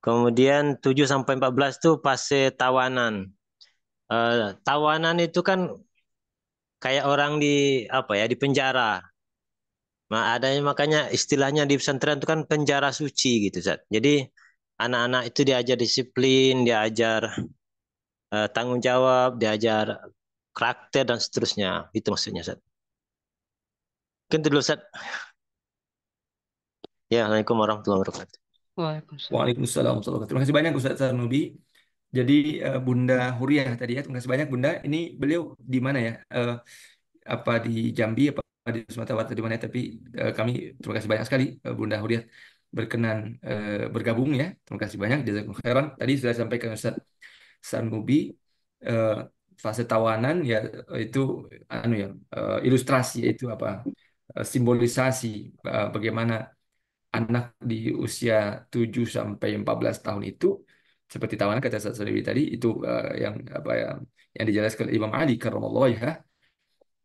Kemudian 7 sampai 14 itu fase tawanan. Tawanan itu kan kayak orang di apa ya, di penjara. Nah, adanya makanya istilahnya di pesantren itu kan penjara suci gitu, Zat. Jadi anak-anak itu diajar disiplin, diajar tanggung jawab, diajar karakter dan seterusnya. Itu maksudnya, Zat. Mungkin itu dulu, Zat. Ya, Assalamualaikum warahmatullahi wabarakatuh. Waalaikumsalam. Waalaikumsalam warahmatullahi wabarakatuh. Terima kasih banyak Ustaz Sanubi. Jadi Bunda Huriah tadi ya, terima kasih banyak Bunda. Ini beliau di mana ya? Apa di Jambi, apa di Sumatera Barat, di mana? Tapi kami terima kasih banyak sekali Bunda Huriah berkenan bergabung ya. Terima kasih banyak. Jazakumullah khairan. Tadi sudah sampaikan Ustaz Sanubi eh, fase tawanan ya itu anu ya ilustrasi itu apa simbolisasi bagaimana anak di usia 7 sampai 14 tahun itu seperti tawanan kata Ustaz Sanubi tadi itu yang apa ya yang dijelaskan oleh Imam Ali karramallahu wajhah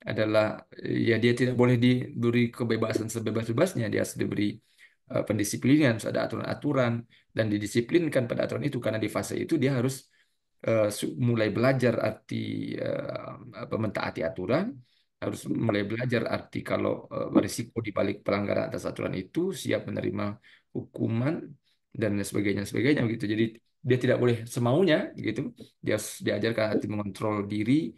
adalah ya dia tidak boleh diberi kebebasan sebebas-bebasnya, dia harus diberi pendisiplinan, harus ada aturan-aturan dan didisiplinkan pada aturan itu karena di fase itu dia harus mulai belajar arti apa mentaati aturan, harus mulai belajar arti kalau berisiko di balik pelanggaran atas aturan itu siap menerima hukuman dan sebagainya gitu. Jadi dia tidak boleh semaunya gitu. Dia harus diajarkan arti mengontrol diri,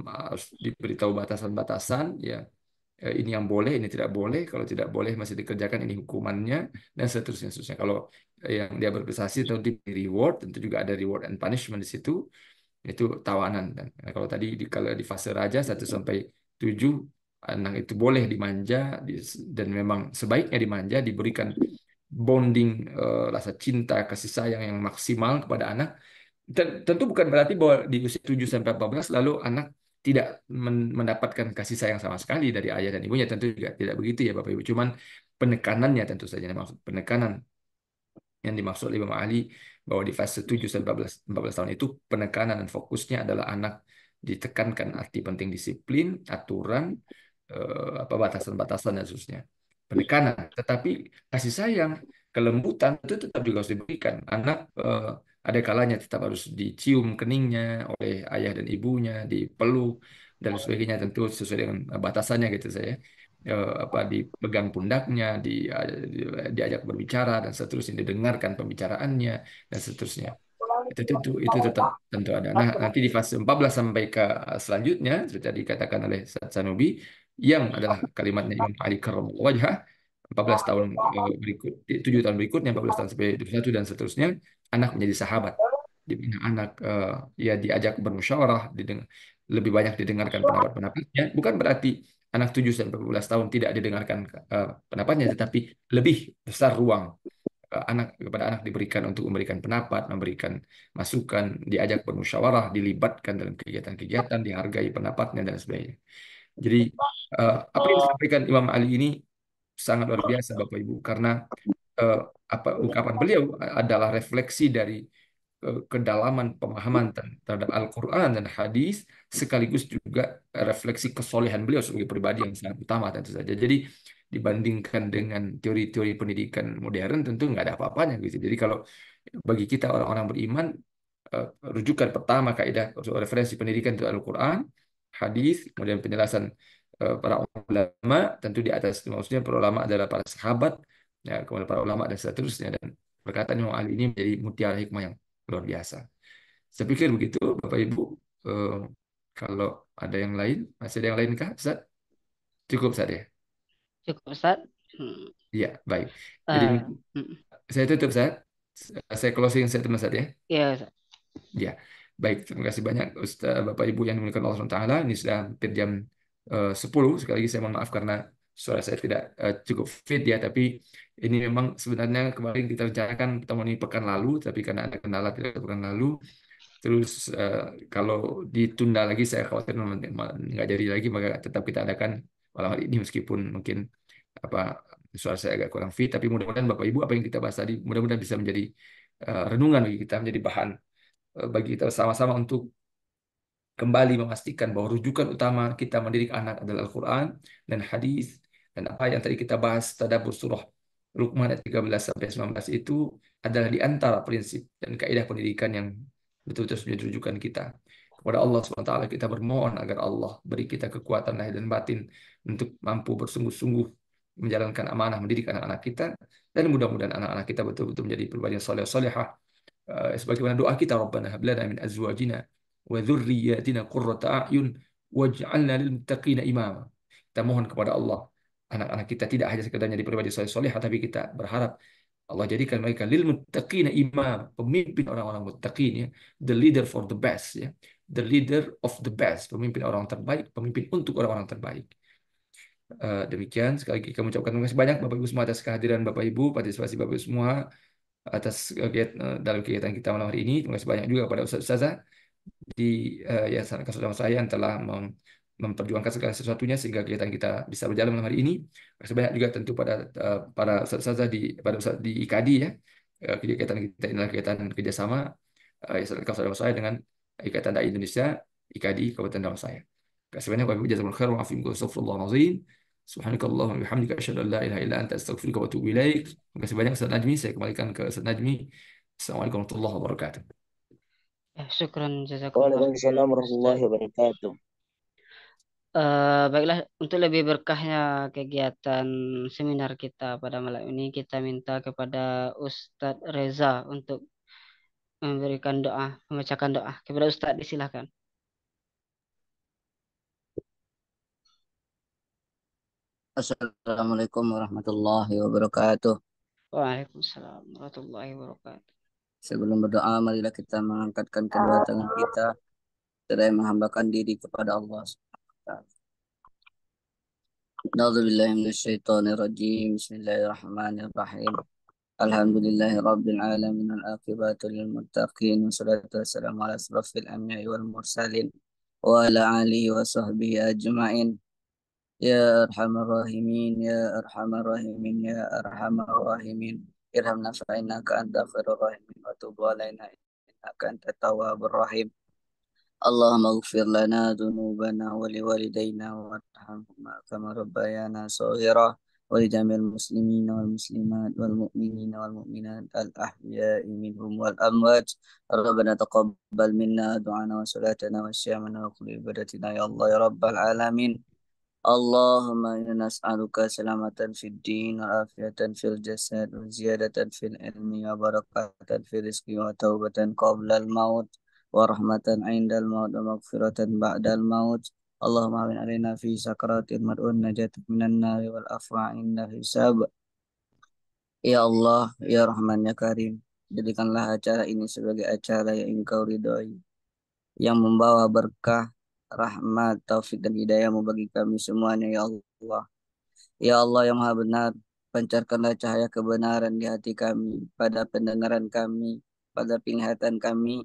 harus diberitahu batasan-batasan ya. Ini yang boleh, ini tidak boleh. Kalau tidak boleh masih dikerjakan ini hukumannya dan seterusnya. Kalau yang dia berprestasi tentu di reward, tentu juga ada reward and punishment di situ. Itu tawanan. Dan kalau tadi kalau di fase raja 1 sampai 7 anak itu boleh dimanja dan memang sebaiknya dimanja, diberikan bonding rasa cinta, kasih sayang yang maksimal kepada anak. Tentu bukan berarti bahwa di usia 7 sampai 14 lalu anak tidak mendapatkan kasih sayang sama sekali dari ayah dan ibunya, tentu juga tidak begitu ya Bapak Ibu. Cuman penekanannya tentu saja maksud penekanan yang dimaksud oleh Imam Ali bahwa di fase 7 sampai 14 tahun itu penekanan dan fokusnya adalah anak ditekankan arti penting disiplin, aturan, apa batasan-batasan dan seterusnya. Penekanan, tetapi kasih sayang, kelembutan itu tetap juga harus diberikan. Anak ada kalanya tetap harus dicium keningnya oleh ayah dan ibunya, dipeluk dan sebagainya tentu sesuai dengan batasannya gitu saya. Apa dipegang pundaknya, diajak berbicara dan seterusnya, didengarkan pembicaraannya dan seterusnya. Itu tetap tentu ada. Nah, nanti di fase 14 sampai ke selanjutnya, seperti tadi dikatakan oleh Ustaz Sanubi, yang adalah kalimatnya Imam Ali karramallahu wajhah, 14 tahun berikut, 7 tahun berikutnya, 14 tahun sampai 21 dan seterusnya, anak menjadi sahabat. Di mana anak ya diajak bermusyawarah, lebih banyak didengarkan pendapat-pendapatnya. Bukan berarti anak 7 sampai 14 tahun tidak didengarkan pendapatnya, tetapi lebih besar ruang kepada anak diberikan untuk memberikan pendapat, memberikan masukan, diajak bermusyawarah, dilibatkan dalam kegiatan-kegiatan, dihargai pendapatnya dan sebagainya. Jadi apa yang disampaikan Imam Ali ini sangat luar biasa Bapak Ibu karena eh, apa ungkapan beliau adalah refleksi dari kedalaman pemahaman terhadap Al-Quran dan hadis sekaligus juga refleksi kesolehan beliau sebagai pribadi yang sangat utama tentu saja. Jadi dibandingkan dengan teori-teori pendidikan modern tentu nggak ada apa-apanya gitu. Jadi kalau bagi kita orang-orang beriman rujukan pertama kaidah referensi pendidikan itu Al-Quran, hadis, kemudian penjelasan para ulama tentu di atas maksudnya para ulama adalah para sahabat ya kemudian para ulama dan seterusnya dan perkataan Imam Ali ini menjadi mutiara hikmah yang luar biasa. Saya pikir begitu, Bapak Ibu. Eh, kalau ada yang lain, masih ada yang lain kah, Ustaz? Cukup, Ustaz ya? Cukup Ustadz. Hmm. Iya, baik. Jadi Eh, hmm. saya tutup, Ustaz. Saya closing statement, Ustaz ya? Ya Ustadz. Ya. Baik, terima kasih banyak Ustaz, Bapak Ibu yang dimuliakan Allah SWT. Ini sudah hampir jam 10. Sekali lagi saya mohon maaf karena suara saya tidak cukup fit ya, tapi ini memang sebenarnya kemarin kita rencanakan pertemuan ini pekan lalu, tapi karena ada kendala tidak pekan lalu. Terus kalau ditunda lagi saya khawatir nggak jadi lagi, maka tetap kita adakan malam hari ini meskipun mungkin apa suara saya agak kurang fit, tapi mudah-mudahan Bapak Ibu apa yang kita bahas tadi mudah-mudahan bisa menjadi renungan bagi kita, menjadi bahan bagi kita sama-sama untuk kembali memastikan bahwa rujukan utama kita mendidik anak adalah Al-Quran dan hadis, dan apa yang tadi kita bahas tadabbur surah Luqman ayat 13 sampai 19 itu adalah di antara prinsip dan kaidah pendidikan yang betul-betul menjadi rujukan kita. Kepada Allah SWT kita bermohon agar Allah beri kita kekuatan lahir dan batin untuk mampu bersungguh-sungguh menjalankan amanah mendidik anak-anak kita, dan mudah-mudahan anak-anak kita betul-betul menjadi pribadi yang saleh salehah. Sebagaimana doa kita, Rabbana hab lana min azwajina wa dzurriyyatina qurrata a'yun waj'alna lil muttaqina imama. Kita mohon kepada Allah, anak-anak kita tidak hanya sekedar jadi pribadi saleh saleh, tapi kita berharap Allah jadikan mereka lil muttaqina imam, pemimpin orang-orang muttaqin ya, the leader for the best ya, the leader of the best, pemimpin orang terbaik, pemimpin untuk orang-orang terbaik. Demikian sekali lagi kami ucapkan terima kasih banyak Bapak Ibu semua atas kehadiran Bapak Ibu, partisipasi Bapak Ibu semua atas dalam kegiatan kita malam hari ini. Terima kasih banyak juga kepada Ustazah di Yayasan Kasus Sama Saya yang telah memperjuangkan segala sesuatunya sehingga kegiatan kita bisa berjalan malam hari ini. Terima kasih banyak juga tentu pada para Ustazah di IKADI ya. Kegiatan kita ini adalah kegiatan kerjasama Yayasan Kasus Sama Saya dengan Ikatan Dai Indonesia IKADI Kabupaten Damansaya. Terima kasih banyak. Wabillahi jazakumullahu khairan wa afikum astagfirullahalazim. Subhanakallahumma wa bihamdika asyhadu an la ilaha illa anta astaghfiruka wa atubu ilaik. Terima kasih banyak Ustaz Najmi. Saya kembalikan ke Ustaz Najmi. Assalamualaikum warahmatullahi wabarakatuh. Syukran jazakumullah Waalaikumsalam khairan, warahmatullahi Ustaz. wabarakatuh. Baiklah, untuk lebih berkahnya kegiatan seminar kita pada malam ini, kita minta kepada Ustadz Reza untuk memberikan doa, membacakan doa. Kepada Ustadz, disilahkan. Assalamualaikum warahmatullahi wabarakatuh. Waalaikumsalam warahmatullahi wabarakatuh. Sebelum berdoa, marilah kita mengangkatkan kedua tangan kita seraya menghambakan diri kepada Allah SWT. A'udzubillahi minasyaitonirrajim. Bismillahirrahmanirrahim. Alhamdulillahi rabbil alamin wal aqibatu lil muttaqin. Wassalatu wassalamu ala asrafil anbiya'i wal mursalin wa ala alihi wa sahbihi ajma'in. Ya arhamar rahimin, ya arhamar rahimin, ya arhamar rahimin. Irhamna fa innaka anta khairur rahimin wa tub alaina innaka antat tawwabur rahim. Allahumma ighfir lana dhunubana wa liwalidayna warhamhuma kama rabbayana shaghira wa li jami'il muslimina wal muslimat wal mu'minina wal mu'minat al ahya'i minhum wal amwat. Rabbana taqabbal minna du'ana wa salatana wa syamana wa kulli ibadatina ya Allah ya rabbal alamin. Allahumma inna nas'aluka salamatan fid din wa afiatan fil jasad wa ziyadatan fil ilmi wa barakatan fil rizqi wa taubatan qabla al maut wa rahmatan 'inda al maut wa maghfiratan ba'da al maut. Allahumma amin alaina fi sakaratil mar'un najatan minan nari wal afwa 'inda hisab. Ya Allah, ya Rahman, ya Karim, jadikanlah acara ini sebagai acara yang Engkau ridhoi, yang membawa berkah, rahmat, taufik dan hidayahmu bagi kami semuanya ya Allah. Ya Allah yang maha benar, pancarkanlah cahaya kebenaran di hati kami, pada pendengaran kami, pada penglihatan kami,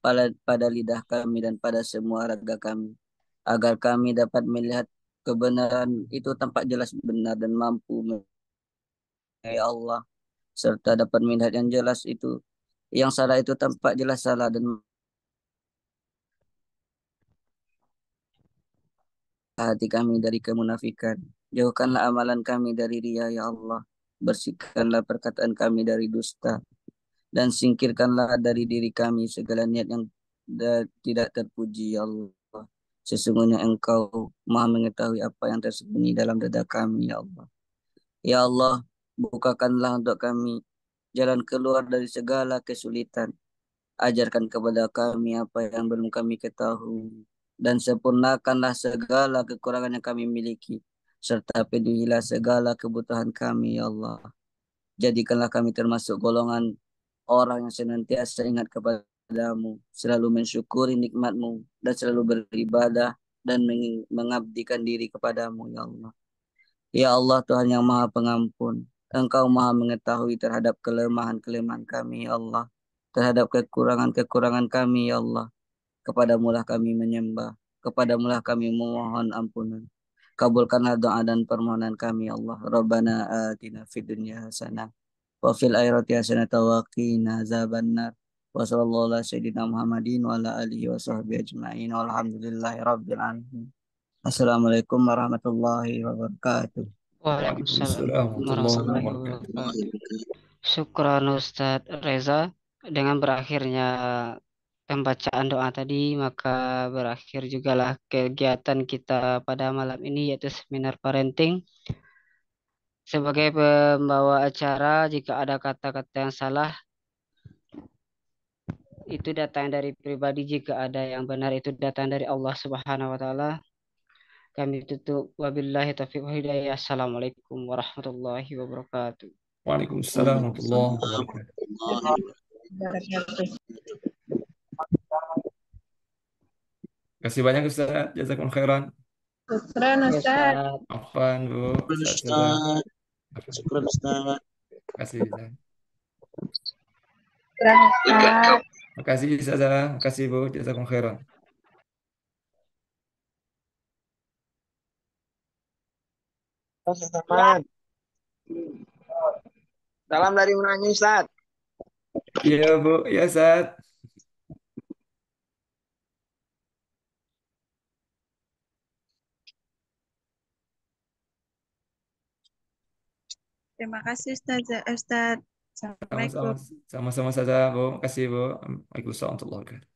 pada lidah kami dan pada semua raga kami, agar kami dapat melihat kebenaran itu tampak jelas benar dan mampu ya Allah, serta dapat melihat yang jelas itu, yang salah itu tampak jelas salah, dan hati kami dari kemunafikan. Jauhkanlah amalan kami dari riya ya Allah. Bersihkanlah perkataan kami dari dusta. Dan singkirkanlah dari diri kami segala niat yang tidak terpuji ya Allah. Sesungguhnya Engkau Maha mengetahui apa yang tersembunyi dalam dada kami ya Allah. Ya Allah, bukakanlah untuk kami jalan keluar dari segala kesulitan. Ajarkan kepada kami apa yang belum kami ketahui, dan sempurnakanlah segala kekurangan yang kami miliki, serta penuhilah segala kebutuhan kami, ya Allah. Jadikanlah kami termasuk golongan orang yang senantiasa ingat kepada kepadamu, selalu mensyukuri nikmatmu, dan selalu beribadah dan mengabdikan diri kepadamu, ya Allah. Ya Allah, Tuhan yang Maha Pengampun, Engkau Maha mengetahui terhadap kelemahan-kelemahan kami, ya Allah, terhadap kekurangan-kekurangan kami, ya Allah. Kepadamulah kami menyembah, kepadamulah kami memohon ampunan. Kabulkanlah doa dan permohonan kami, ya Allah. Rabbana atina fid dunya hasanah wa fil akhirati hasanah wa qina azabannar. Wa sallallahu ala sayyidina Muhammadin wa ala alihi wa sahbihi ajma'in. Walhamdulillahi rabbil alamin. Assalamualaikum warahmatullahi wabarakatuh. Waalaikumsalam Waalaikumsalam warahmatullahi warahmatullahi wabarakatuh. wabarakatuh. Syukran Ustadz Reza. Dengan berakhirnya pembacaan doa tadi, maka berakhir jugalah kegiatan kita pada malam ini, yaitu seminar parenting. Sebagai pembawa acara, jika ada kata-kata yang salah, itu datang dari pribadi. Jika ada yang benar, itu datang dari Allah Subhanahu wa Ta'ala. Kami tutup. Wabillahi taufiq wa hidayah. Assalamualaikum warahmatullahi wabarakatuh. Waalaikumsalam warahmatullahi wabarakatuh. Terima kasih banyak Ustaz. Jazakumullah khairan. Syukran Ya, Ustaz. Ustadz. Afwan Bu. Ustaz. Syukran Ustaz. Terima kasih Ustaz. Syukran Ustaz. Terima kasih Ustazah. Terima kasih Bu. Jazakumullah khairan. Salam dari Menanjung, Ustaz. Iya Bu. Iya Ustaz. Terima kasih Ustaz. Sama-sama. Assalamualaikum. Sama-sama saja Bu. Terima kasih Bu. Waalaikumsalam warahmatullahi wabarakatuh.